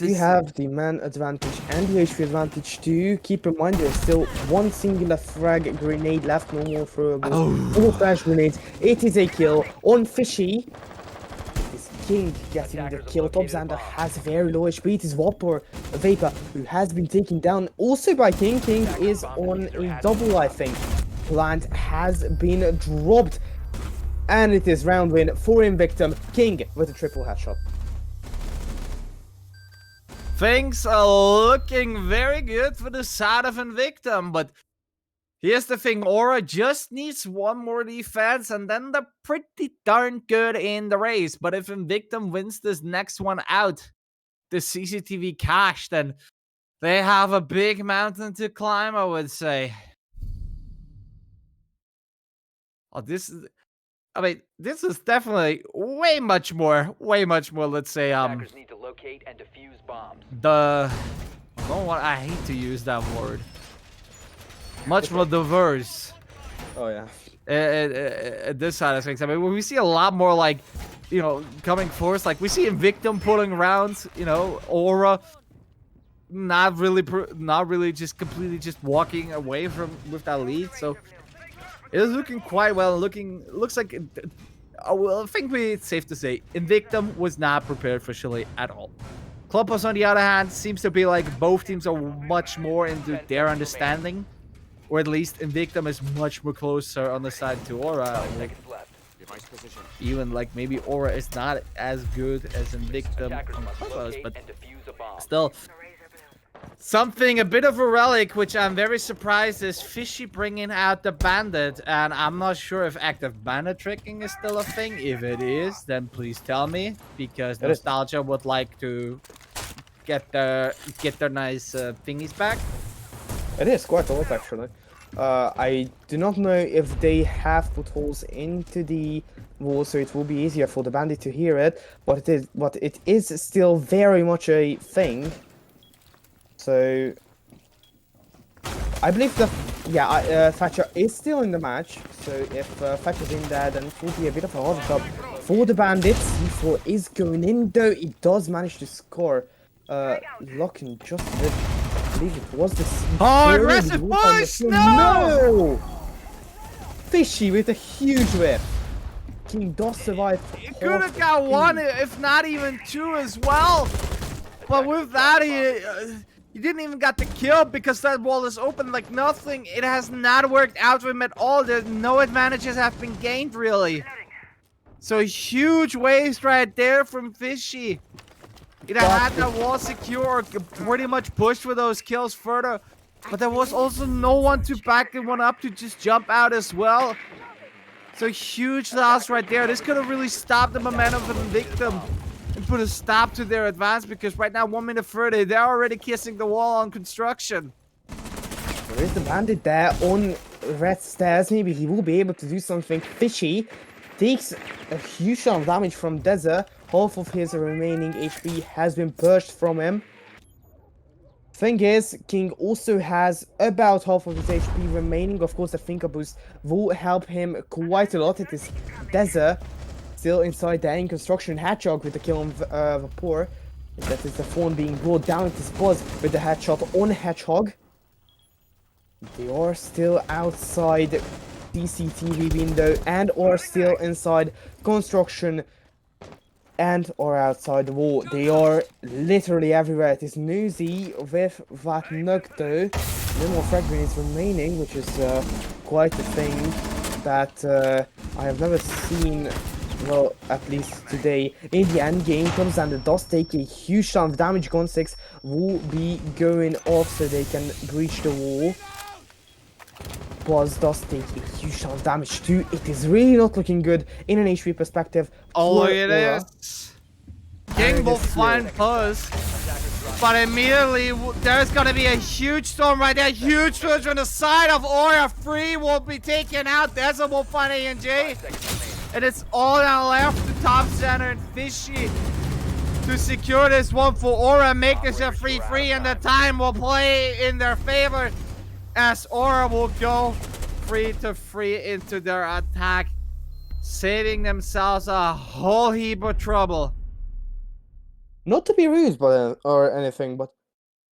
We have the man advantage and the HP advantage too. Keep in mind there's still one singular frag grenade left, no more throwables, no more flash grenades. It is a kill on Fishy. Is King getting the kill? Top Xander has very low HP. It is Vapor who has been taken down also by King. King is on a double, I think. Plant has been dropped. And it is round win for Invictum. King with a triple headshot. things are looking very good for the side of Invictum, but here's the thing, Aura just needs one more defense, and then they're pretty darn good in the race. But if Invictum wins this next one out, the CCTV cache, then they have a big mountain to climb, I would say. Oh, this is... I mean, this is definitely way much more, let's say, Attackers need to locate and defuse bombs. I hate to use that word. Much more diverse. Oh, yeah. This side of things. I mean, we see a lot more, like, you know, coming forth. Like, we see Invictum pulling around, you know, Aura not really just completely just walking away with that lead. So it is looking quite well. Looks like well, I think it's safe to say Invictum was not prepared for Chile at all. Clubhouse, on the other hand, seems to be like both teams are much more into their understanding, or at least Invictum is much more closer on the side to Aura. Even like maybe Aura is not as good as Invictum on Clubhouse, but still. Something, a bit of a relic, which I'm very surprised is Fishy bringing out the Bandit, and I'm not sure if active bandit tricking is still a thing. If it is, then please tell me, because Nostalgia would like to get their nice thingies back. It is quite a lot, actually. I do not know if they have put holes into the wall, so it will be easier for the bandit to hear it, but it is still very much a thing. So, I believe that, Thatcher is still in the match. So if Thatcher's in there, then it will be a bit of a hard job for the Bandits. C4 is going in, though it does manage to score. Locking just with, I believe it was the C4. Oh, aggressive push! No! Fishy with a huge whip. King does survive. He could have got one, if not even two as well. But with that, he didn't even got the kill because that wall is open like nothing. It has not worked out for him at all. There's no advantages have been gained, really. So huge waste right there from Fishy. Either had that wall secure or pretty much pushed for those kills further. But there was also no one to back the one up to just jump out as well. So huge loss right there. This could have really stopped the momentum of Invictum and put a stop to their advance, because right now 1 minute 30, they're already kissing the wall on construction. There is the bandit there on red stairs. Maybe he will be able to do something fishy. Takes a huge amount of damage from Desert. Half of his remaining HP has been purged from him. Thing is, King also has about half of his HP remaining. Of course, the Thinker Boost will help him quite a lot. It is Desert still inside the in construction. Hedgehog with the kill on Vapor. That is the phone being brought down. It is Buzz with the headshot on Hedgehog. They are still outside CCTV window and are still inside construction and are outside the wall. They are literally everywhere. It is Newsy with that Nugto. No more frag grenades remaining, which is quite a thing that I have never seen, well, at least today. In the end game comes and it does take a huge amount of damage. Gun 6 will be going off so they can breach the wall. Buzz does take a huge amount of damage too. It is really not looking good in an HP perspective. Oh, look for at Aura. this. King will find Buzz. But immediately, there's gonna be a huge storm right there. Huge storm on the side of Aura. Free will be taken out. Desert will find ANJ. And it's all now left to top center and Fishy to secure this one for Aura. Make this a free, and the time will play in their favor, as Aura will go free into their attack, saving themselves a whole heap of trouble. Not to be rude or anything, but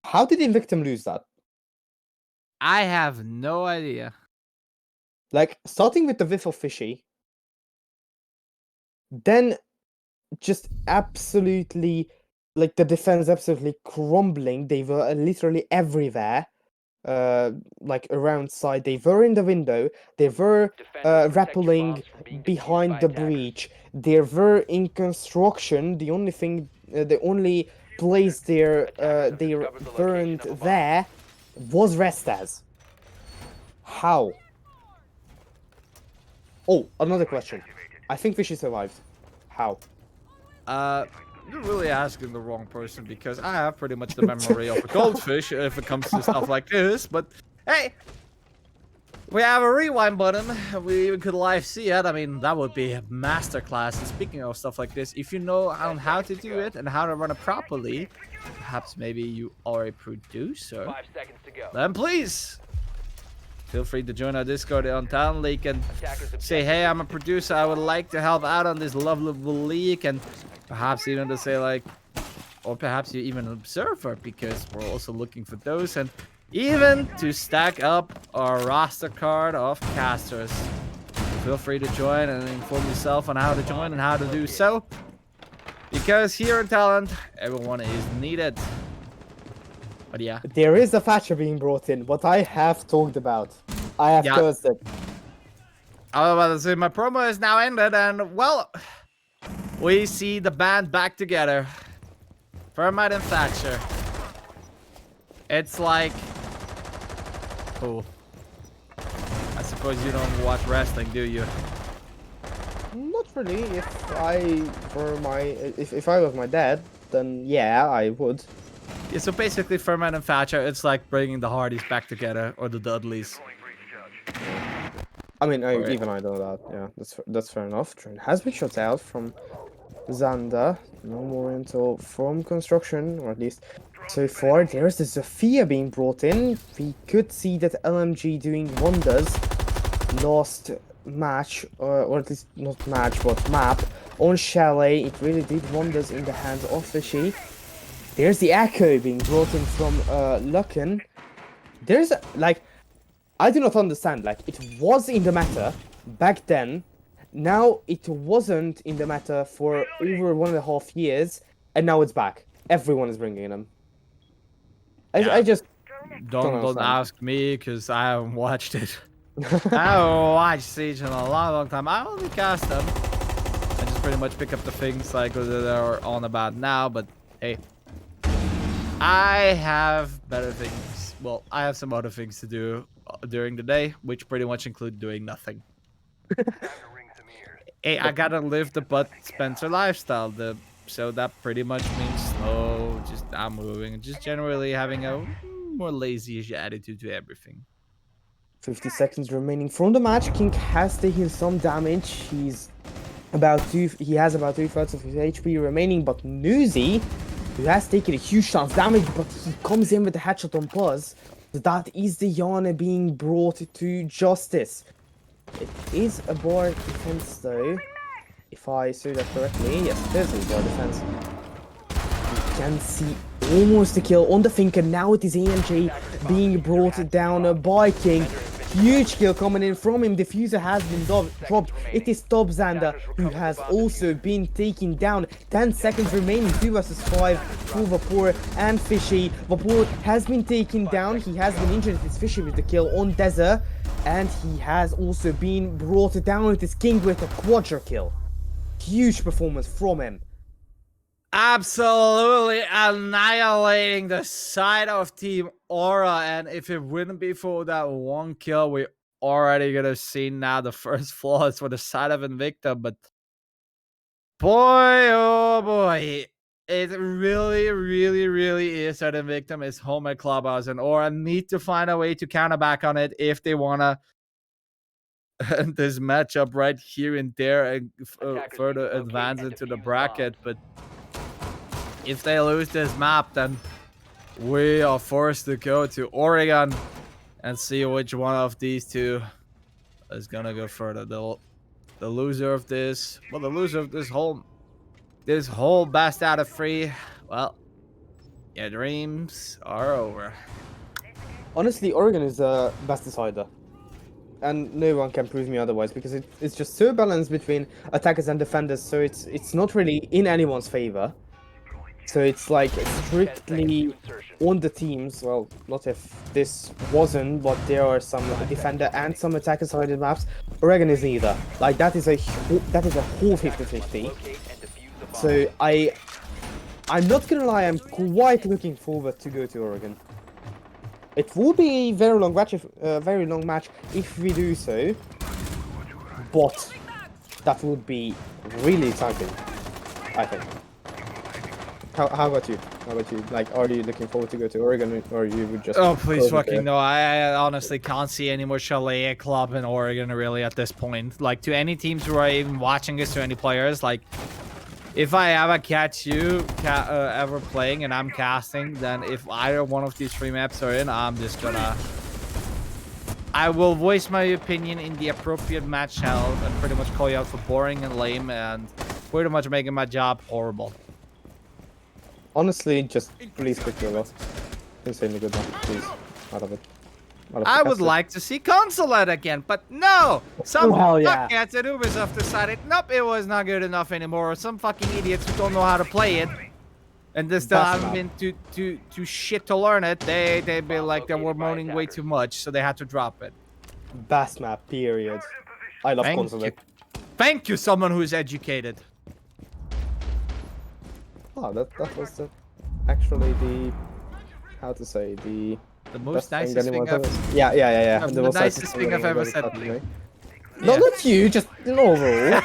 how did Invictum lose that? I have no idea. Like, starting with the whiff of Fishy, then just absolutely, like, the defense absolutely crumbling. They were literally everywhere. Like around side, they were in the window, they were rappelling behind the breach, they were in construction. The only thing, the only place they weren't there was Restas. How? Oh, another question. I think Fishy survived. How? You're really asking the wrong person, because I have pretty much the memory of a goldfish if it comes to stuff like this. But hey, we have a rewind button. We even could live see it. I mean, that would be a masterclass. And speaking of stuff like this, if you know on how to do it and how to run it properly, perhaps maybe you are a producer, 5 seconds to go. then please feel free to join our Discord on Talent League and say, hey, I'm a producer. I would like to help out on this lovely league, and perhaps even to say, like, or perhaps you're even an observer, because we're also looking for those, and even to stack up our roster card of casters. Feel free to join and inform yourself on how to join and how to do so, because here in Talent, everyone is needed. But yeah, There is a Thatcher being brought in, what I have talked about. I have cursed it. I was about to say, my promo is now ended, and well, we see the band back together. Thermite and Thatcher. It's like, oh, I suppose you don't watch wrestling, do you? Not really. If I was my dad, then yeah, I would. Yeah, so basically Thermite and Thatcher, it's like bringing the Hardys back together, or the Dudleys. I mean, even I know that. Yeah, that's fair enough. Train has been shot out from Xander. No more intel from construction, or at least so far. There's the Sophia being brought in. We could see that LMG doing wonders last match, or at least not match, but map on Chalet. It really did wonders in the hands of Fishy. There's the Echo being brought in from Lucken. There's like, I do not understand. Like, it was in the meta back then. Now it wasn't in the meta for over 1.5 years, and now it's back. Everyone is bringing them. I just don't ask me, because I haven't watched it. I haven't watched Siege in a long time. I only cast them. I just pretty much pick up the things like that are on about now. But hey, I have better things. Well, I have some other things to do during the day, which pretty much include doing nothing. Hey, I gotta live the Bud Spencer lifestyle. So that pretty much means slow, just not moving, just generally having a more lazy attitude to everything. 50 seconds remaining from the match. King has taken some damage. He has about 2/3 of his HP remaining, but Nuzi, who has taken a huge chance damage, but he comes in with the headshot on Buzz. So that is the Yana being brought to justice. It is a bar defense though, if I say that correctly. Yes, it is a bar defense. You can see almost a kill on the Finker. Now it is ENJ being brought down by King. Huge kill coming in from him. Diffuser has been dropped. It is Top Xander who has also been taken down. 10 seconds remaining. 2 versus 5 for Vapor and Fishy. Vapor has been taken down. He has been injured. It's Fishy with the kill on Desert. And he has also been brought down. It is King with a quadra kill. Huge performance from him. Absolutely annihilating the side of Team Aura, and if it wouldn't be for that one kill, we already gonna see now the first flaws for the side of Invictum. But boy, oh boy, it really, really, really is that Invictum is home at Clubhouse, and Aura need to find a way to counter back on it if they wanna end this matchup right here and there and further advance into the bracket. But if they lose this map, then we are forced to go to Oregon and see which one of these two is gonna go further. The loser of this, well, the loser of this whole best out of 3, well, your dreams are over. Honestly, Oregon is the best decider. And no one can prove me otherwise, because it's just so balanced between attackers and defenders, so it's not really in anyone's favor. So it's like strictly on the teams. Well, not if this wasn't, but there are some defender and some attacker-sided maps. Oregon is neither. Like that is a whole 50-50. So I'm not gonna lie, I'm quite looking forward to go to Oregon. It would be a very long match if we do so, but that would be really exciting, I think. How about you? Like, are you looking forward to go to Oregon, or you would just... Oh, please fucking no. I honestly can't see any more Chalet club in Oregon, really, at this point. Like, to any teams who are even watching this, to any players, like, if I ever catch you ever playing and I'm casting, then if either one of these 3 maps are in, I'm just gonna... I will voice my opinion in the appropriate match channel and pretty much call you out for boring and lame and pretty much making my job horrible. Honestly, just please pick your loss. Insanely good one, please. Out of it. I would like to see Consulate again, but no! Some yeah. fuckheads at Ubisoft decided, nope, it was not good enough anymore. Or some fucking idiots who don't know how to play it, and they still haven't been too shit to learn it. They'd be like they were moaning way too much, so they had to drop it. Best map, period. I love Consulate. Thank you, someone who is educated. Oh, that was actually the... How to say, the most nicest thing I've... Yeah. The nicest thing I've ever said to you. No, not you, just in overall.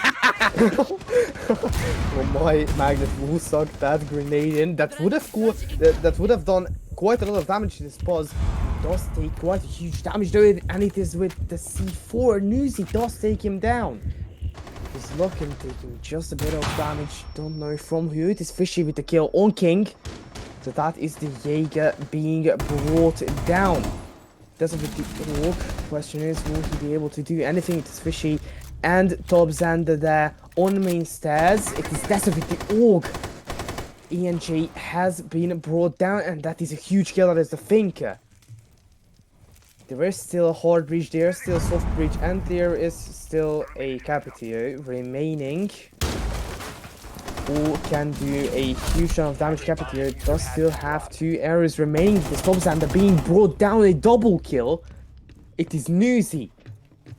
Well, my Magnet will suck that grenade in. That would have done quite a lot of damage to this Buzz. Does take quite a huge damage though, and it is with the C4. Nuzi does take him down. He's looking, taking just a bit of damage. Don't know from who. It is Fishy with the kill on King. So that is the Jaeger being brought down. That's with the Orc. Question is, will he be able to do anything? It is Fishy and Top Xander there on main stairs. It is Desert with the Orc. ENJ has been brought down, and that is a huge kill. That is the Thinker. There is still a hard breach, there is still soft breach, and there is still a Capitio remaining. Who can do a huge amount of damage. Capitio does still have 2 arrows remaining. The Top Xander being brought down, a double kill. It is Nuzi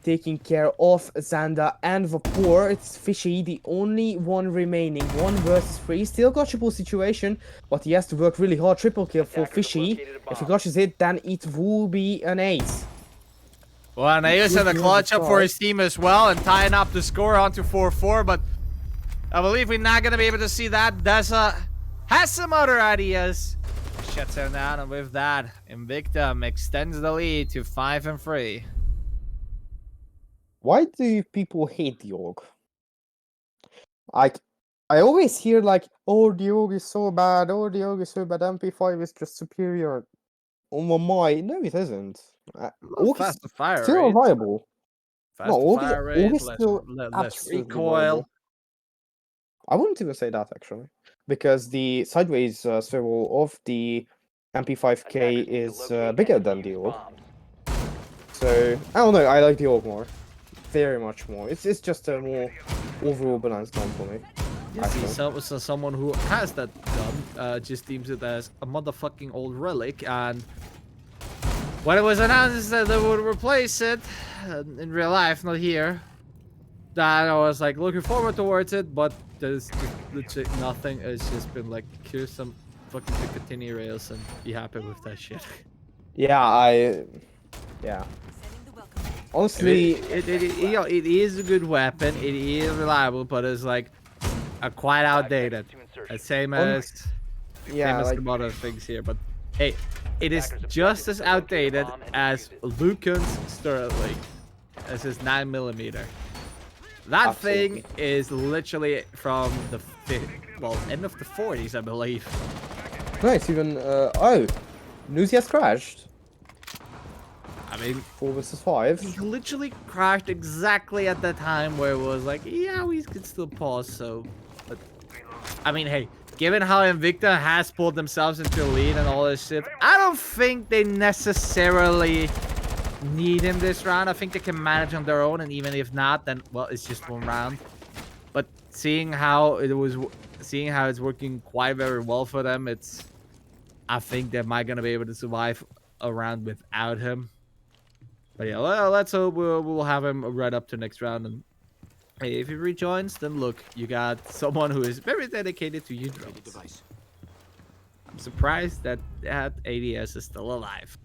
taking care of Xander and Vapor. It's Fishy, the only one remaining. 1 versus 3. Still gotchable situation, but he has to work really hard. Triple kill for Fishy. If he gotches it, then it will be an ace. Well, and Ace had a clutch up for his team as well and tying up the score onto 4-4, but I believe we're not going to be able to see that. Dessa has some other ideas. Shuts him down, and with that, Invictum extends the lead to 5-3. why do people hate the org? Like, I always hear like, oh, the org is so bad. Oh, the org is so bad. MP5 is just superior. Oh my, no, it isn't. Org is Faster fire still rate. viable. No, Faster org fire org rate, is still less absolutely recoil. viable. I wouldn't even say that actually, because the sideways swivel of the MP5K is bigger than the org. So I don't know. I like the org more, very much more. It's just a more overall balanced gun for me. You see, so someone who has that gun just deems it as a motherfucking old relic, and when it was announced that they would replace it in real life, not here, that I was like looking forward towards it, but there's just legit nothing. It's just been like, here's some fucking Picatinny rails and be happy with that shit. Yeah, yeah. Honestly, You know, it is a good weapon. It is reliable, but it's like quite outdated. Same as like some other things here. But hey, it is just as outdated as Lucan's Sterling, as his 9mm. That Absolutely. thing is literally from the end of the 40s, I believe. nice. Even oh, Nuzi has crashed. I mean, 4 versus 5. he literally crashed exactly at the time where it was like, yeah, we could still pause. So, but I mean, hey, given how Invicta has pulled themselves into a lead and all this shit, I don't think they necessarily need him this round. I think they can manage on their own, and even if not, then well, it's just one round. But seeing how it's working quite very well for them, I think they might gonna be able to survive a round without him. But yeah, well, let's hope we'll have him right up to next round. And hey, if he rejoins, then look, you got someone who is very dedicated to you drones. I'm surprised that ADS is still alive.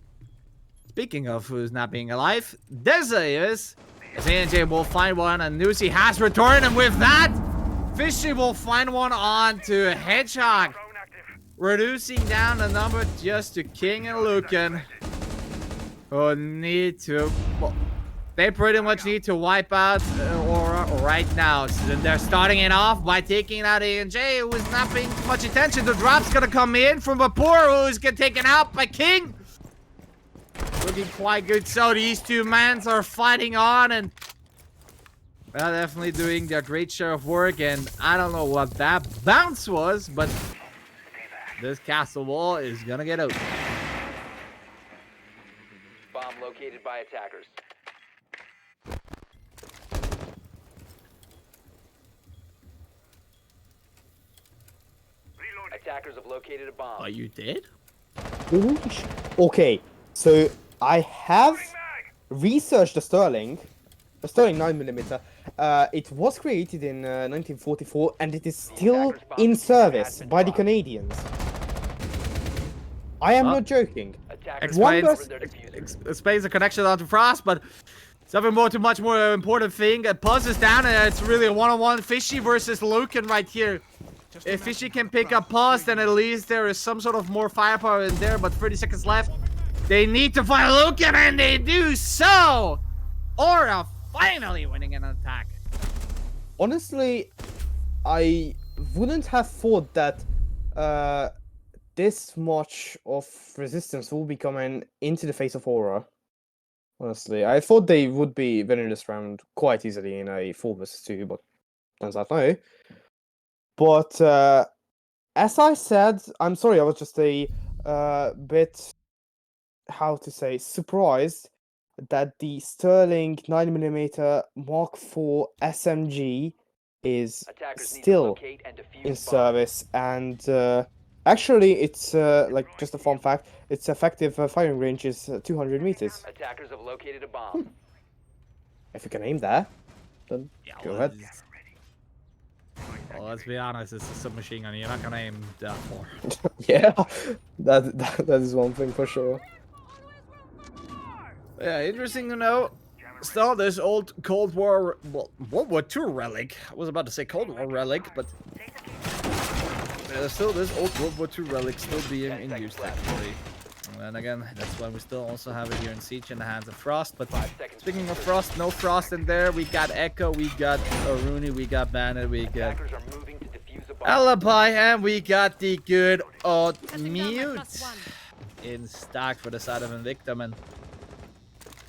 Speaking of who's not being alive, Deza is. As ANJ will find one, and Nusi has returned, and with that, Fishy will find one on to Hedgehog, reducing down the number just to King and Lucan. Who need to, well, they pretty much need to wipe out Aura right now. So they're starting it off by taking out ANJ, who is not paying much attention. The drop's gonna come in from Vapor, who's getting taken out by King. Looking quite good. So these two mans are fighting on, and they're definitely doing their great share of work. And I don't know what that bounce was, but this castle wall is gonna get out. Bomb located by attackers. Attackers have located a bomb. Oh, you did? Okay, so I have researched the Sterling 9mm. It was created in 1944, and it is still in service by the Canadians. I am not joking. Explains the connection onto Frost, but something much more important thing. Puzz is down, and it's really a one-on-one Fishy versus Lucan right here. If Fishy can pick up Puzz, then at least there is some sort of more firepower in there, but 30 seconds left. They need to find Lucan, and they do so! Aura finally winning an attack. Honestly, I wouldn't have thought that this much of resistance will be coming into the face of Aura. Honestly, I thought they would be winning this round quite easily in a 4 versus 2, but turns out no. But as I said, I'm sorry, I was just a bit, how to say, surprised that the Sterling 9mm Mark IV SMG is still in service, and actually, it's like just a fun fact. Its effective firing range is 200 meters. Attackers have located a bomb. If you can aim there, then go ahead. Well, let's be honest, it's a submachine gun. You're not gonna aim that far. Yeah, that is one thing for sure. Yeah, interesting to know. Still, this old Cold War, well, World War II relic. I was about to say Cold War relic, but there's still this old World War II relic still being in use, actually. And again, that's why we still also have it here in Siege in the hands of Frost. But 5 seconds. speaking of Frost, no Frost in there. We got Echo, we got Rooney, we got Bandit, we got Attackers are moving to defuse a bomb. Alibi, and we got the good old Mute in stock for the side of Invictum. And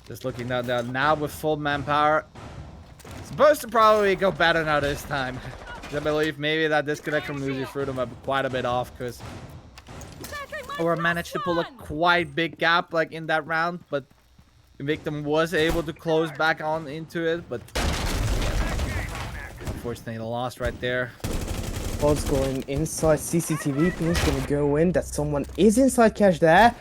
just looking down there now with full manpower. Supposed to probably go better now this time. I believe maybe that disconnect from Uzi threw them quite a bit off because or managed to pull a quite big gap like in that round, but Invictum was able to close back on into it, but unfortunately the loss right there. Ball's going inside. CCTV ping is gonna go in. That someone is inside cache there.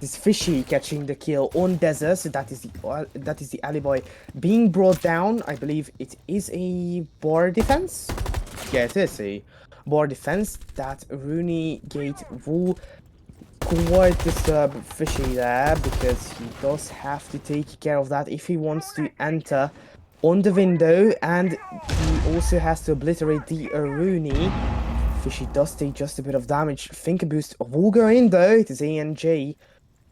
This Fishy catching the kill on Desert. So that is the alibi being brought down. I believe it is a bar defense. Yeah, it is a bar defense. That Rooney gate will quite disturb Fishy there because he does have to take care of that if he wants to enter on the window, and he also has to obliterate the Rooney. Fishy does take just a bit of damage. Finger boost will go in though. It is ANJ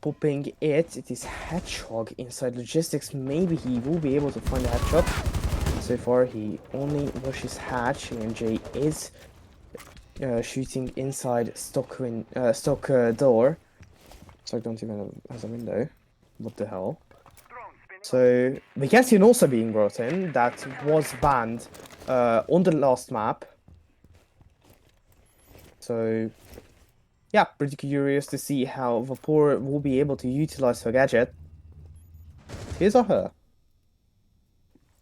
popping it. It is Hedgehog inside logistics. Maybe he will be able to find the headshot. So far he only rushes Hatch. ANJ is shooting inside stock door. So I don't even have a window. What the hell? So Vacantian also being brought in. That was banned on the last map. So yeah, pretty curious to see how Vapor will be able to utilize her gadget. His or her?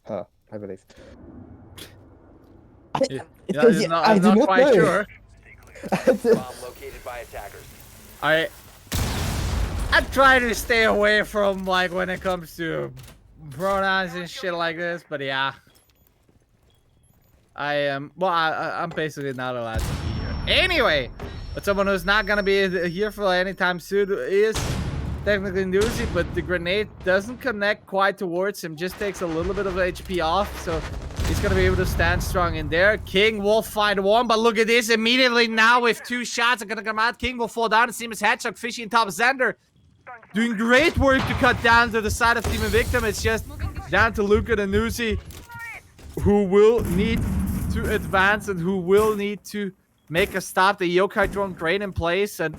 Her, I believe. I'm not quite know. sure. Bomb located by attackers. I try to stay away from like when it comes to pronouns and shit like this, but yeah. I am I'm basically not allowed to be here. Anyway, but someone who's not gonna be here for any time soon is technically Newsy, but the grenade doesn't connect quite towards him, just takes a little bit of HP off, so he's gonna be able to stand strong in there. King will find one, but look at this, immediately now with 2 shots are gonna come out. King will fall down and see him as Hedgehog, Fishy, and top Xander doing great work to cut down to the side of Team Invictum. It's just down to Luca and Nuzi, who will need to advance and who will need to make a stop. The yokai drone great in place, and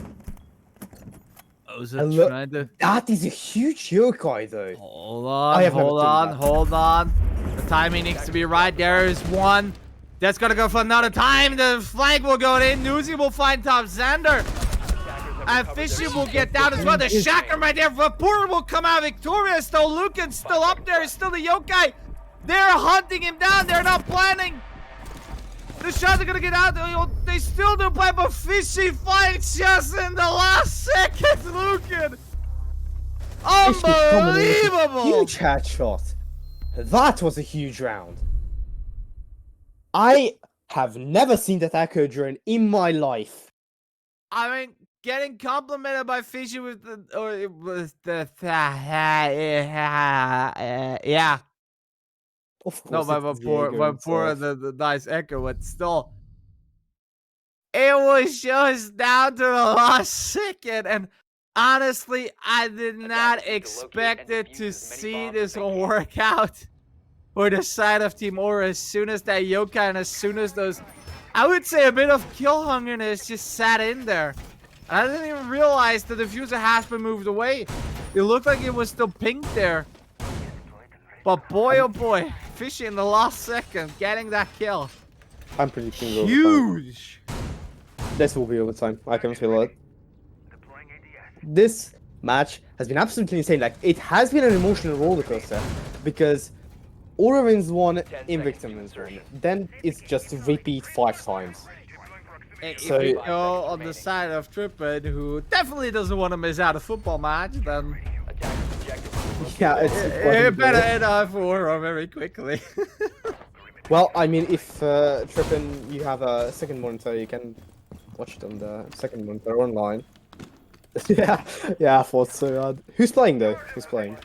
that is a huge yokai though. Hold on. The timing needs to be right. There is one. That's gonna go for another time. The flank will go in. Nuzi will find top Xander. And Fishy will get down as well. The shotgun right there. Vapor will come out victorious though. Lucan's still up there. Still the yokai. They're hunting him down. They're not planning. The shots are gonna get out. They still do play, but Fishy fights just in the last second. Lucan. Unbelievable. Huge headshot. That was a huge round. I have never seen that echo drone in my life. I mean, getting complimented by Fishy with yeah. Of course. No, but before the nice echo, but still, it was just down to the last second, and honestly, I did not expect it to see this work out for the side of Team Aura. As soon as that yokai and as soon as those, I would say a bit of kill hungerness just sat in there. I didn't even realize the diffuser has been moved away. It looked like it was still pink there. But boy, oh boy, Fishy in the last second getting that kill. I'm predicting huge. This will be overtime. I can feel it. This match has been absolutely insane. Like, it has been an emotional roller coaster because Aura wins 1, Invictum wins 1. Then it's just repeat 5 times. And if we go on the side of Trippin, who definitely doesn't want to miss out a football match, then yeah, it better end up for Aura very quickly. Well, I mean, if Trippin, you have a second monitor, you can watch it on the second monitor online. yeah, I thought so. Who's playing though? Who's playing?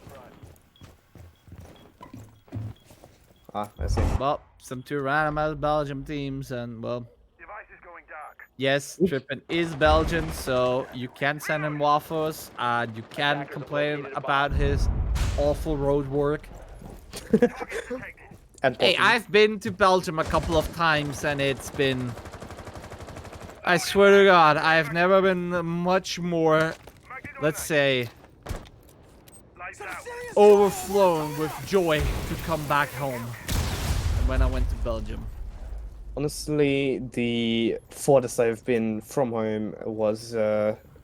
Ah, I see. Well, some 2 random Belgium teams, and well, Device is going dark. Yes, Trippin is Belgian, so you can send him waffles. You can complain about his awful road work. And Hey, Portuguese. I've been to Belgium a couple of times, and it's been... I swear to God, I've never been much more, let's say, overflown with joy to come back home than when I went to Belgium. Honestly, the farthest I've been from home was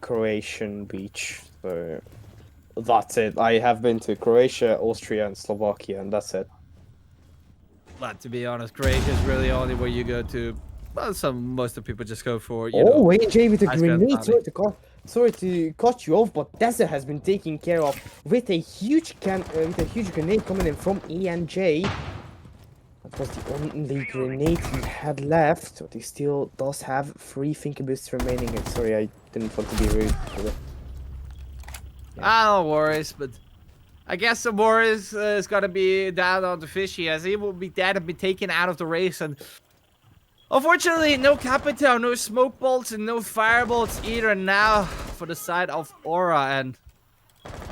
Croatian beach. So that's it. I have been to Croatia, Austria, and Slovakia, and that's it. But to be honest, Croatia is really only where you go to. Well, most of the people just go for, you Oh, know. AJ with a ice cream grenade. party. Sorry to cut you off, but Desert has been taken care of with a huge grenade coming in from ENJ. That was the only grenade he had left, but he still does have 3 Thinker Boosts remaining. And sorry, I didn't want to be rude. No worries, but I guess the Morris is gonna be down on the fishy, as he will be dead and be taken out of the race. And unfortunately, no Capital, no smoke bolts, and no firebolts either now for the side of Aura. And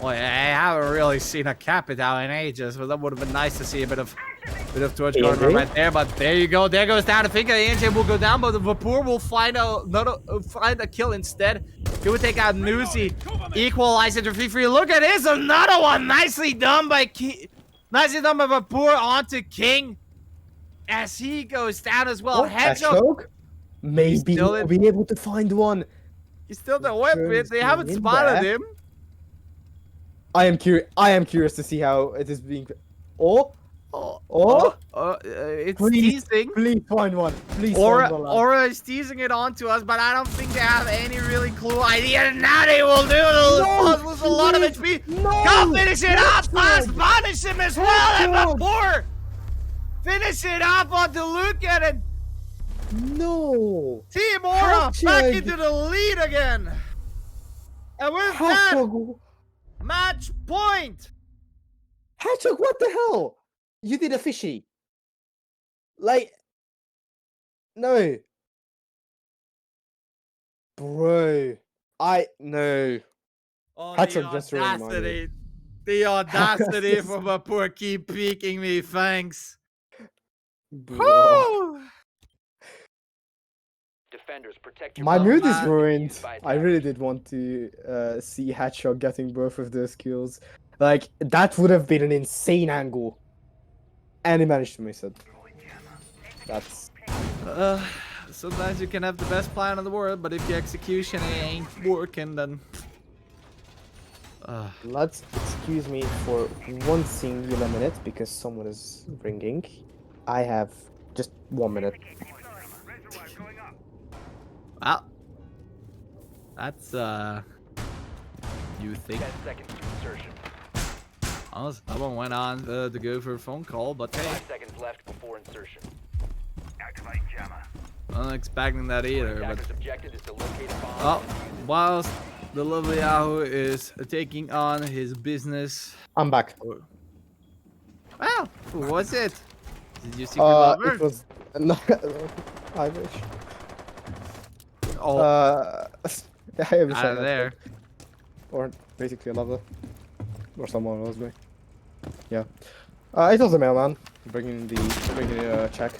well, I haven't really seen a Capital in ages, but that would have been nice to see a bit of torch going on right there. But there you go, there goes down. I think ANJ will go down, but the Vapor will find a kill instead. He will take out Nuzi, equalize it to 3-3. Look at this, another one, nicely done by Vapor onto King, as he goes down as well. Hedgehog? Maybe we'll be able to find one. He's still the weapon. They haven't spotted him. I am curious to see how it is being. It's teasing. Please find one. Please find one. Aura is teasing it onto us, but I don't think they have any really clue idea. Now they will do it. Lose a lot of HP. Go finish it off. Fast punish him as well. And Vapor finish it off on the look at it. No. Team Aura back into the lead again. And with that, match point. Hedgehog, what the hell? You did a fishy. Like, no. Bro. No. Oh, Hedgehog just ruined my the audacity from Vapor keep peeking me, thanks. Bro. Defenders, protect your My mood is bombs. ruined. I really did want to see Hedgehog getting both of those kills. Like, that would have been an insane angle. And he managed to miss it. That's... Sometimes you can have the best plan in the world, but if the execution ain't working, then... Let's excuse me for 1 singular minute, because someone is ringing. I have just 1 minute. Well, that's, you think? 10 seconds to insertion. Honestly, that one went on to go for a phone call, but hey, 5 seconds left before insertion. Activate jammer. I'm not expecting that either. But Attacker's objective is to locate a bomb. whilst the lovely Yahoo is taking on his business. I'm back. Well, who was it? Did you see lover? It was... No, I wish. Oh, I have out of there. Or basically a lover. Or someone else, me. Yeah. It was a mailman bringing the check.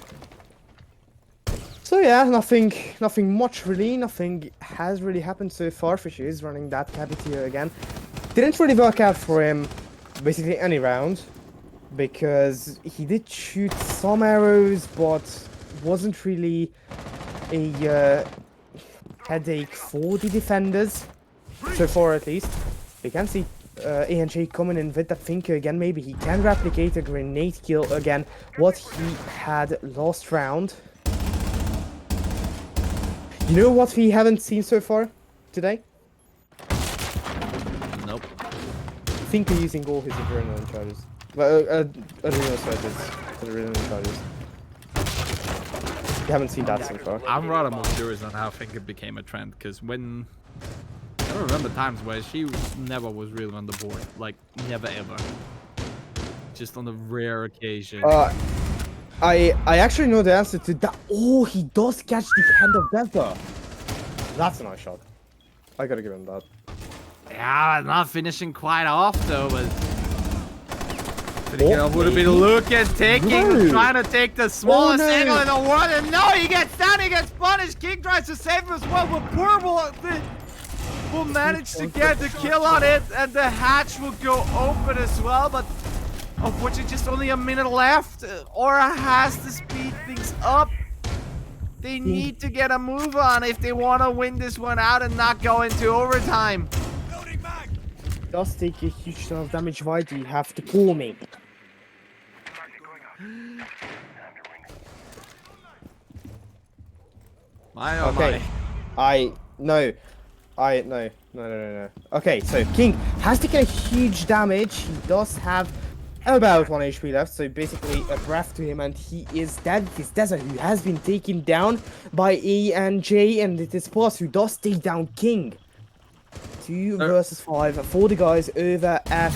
So yeah, nothing much really. Nothing has really happened so far. Fishy is running that Capitier again. Didn't really work out for him, basically any round, because he did shoot some arrows, but wasn't really a headache for the defenders so far, at least. We can see ANJ coming in with that thinker again. Maybe he can replicate a grenade kill again, what he had last round. You know what we haven't seen so far today? Nope. Thinker using all his adrenaline charges. Well, adrenaline surges. Adrenaline charges. We haven't seen that so far. I'm rather more curious on how Finker became a trend, because when... I don't remember times where she never was really on the board. Like, never ever. Just on the rare occasion. I actually know the answer to that. Oh, he does catch the hand of Delta. That's a nice shot. I gotta give him that. Yeah, not finishing quite off though, but would have been looking, taking, trying to take the smallest angle in the world, and no, he gets down, he gets punished. King tries to save him as well, but poor will manage to get the kill on it, and the hatch will go open as well, but unfortunately just only a minute left. Aura has to speed things up. They need to get a move on if they want to win this one out and not go into overtime. Does take a huge ton of damage. Why do you have to pull me? Okay. No. Okay, so King has taken a huge damage. He does have about 1 HP left, so basically a breath to him, and he is dead. It is Desert who has been taken down by E and J, and it is Plus who does take down King. 2 versus 5 for the guys over at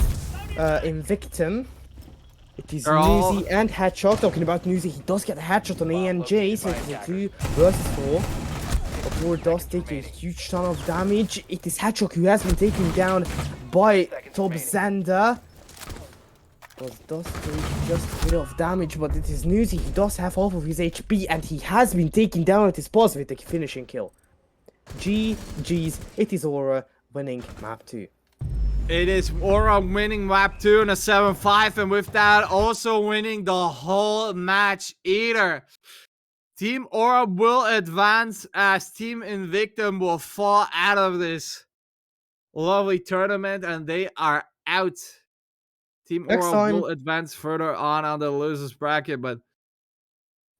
Invictum. It is Newsy and Headshot. Talking about Newsy, he does get a headshot on E and J, so it is a 2 versus 4. Apor does take a huge ton of damage. It is Headshot who has been taken down by Top Xander. But does take just a bit of damage, but it is Newsy. He does have half of his HP, and he has been taken down at his boss with the finishing kill. GG's, it is Aura winning map 2. It is Aura winning map 2 in a 7-5, and with that also winning the whole match either. Team Aura will advance as Team Invictum will fall out of this lovely tournament, and they are out. Team Aura will advance further on the losers bracket, but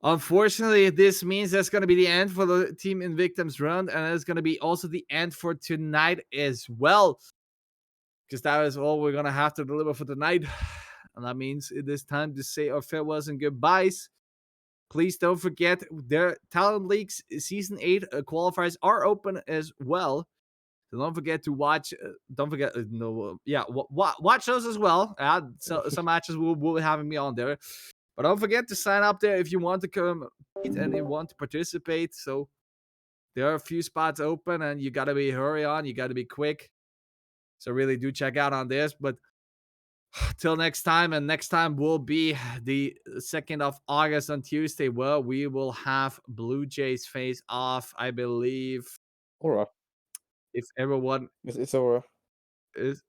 unfortunately, this means that's going to be the end for the Team Invictum's run, and it's going to be also the end for tonight as well, because that is all we're going to have to deliver for tonight, and that means it is time to say our farewells and goodbyes. Please don't forget, their Talent League's Season 8 qualifiers are open as well. So don't forget to watch. Watch those as well. So some matches will be having me on there, but don't forget to sign up there if you want to come and you want to participate. So there are a few spots open, and you gotta hurry on. You gotta be quick. So really do check out on this. But till next time, and next time will be the 2nd of August on Tuesday. Well, we will have Blue Jays face off, I believe. Aura. If everyone It's Aura. is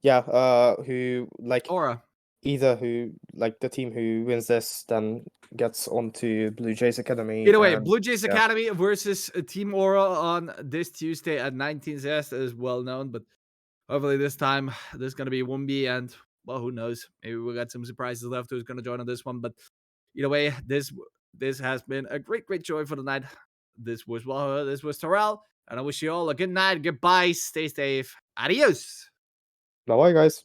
who like Aura. Either who like the team who wins this then gets onto Blue Jays Academy. Either way, Blue Jays Academy versus Team Aura on this Tuesday at 19 Zest is well known, but hopefully this time there's gonna be Wumbi, and well, who knows? Maybe we got some surprises left who's gonna join on this one. But either way, this has been a great joy for the night. This was Terrell, and I wish you all a good night. Goodbye. Stay safe. Adios. Bye, guys.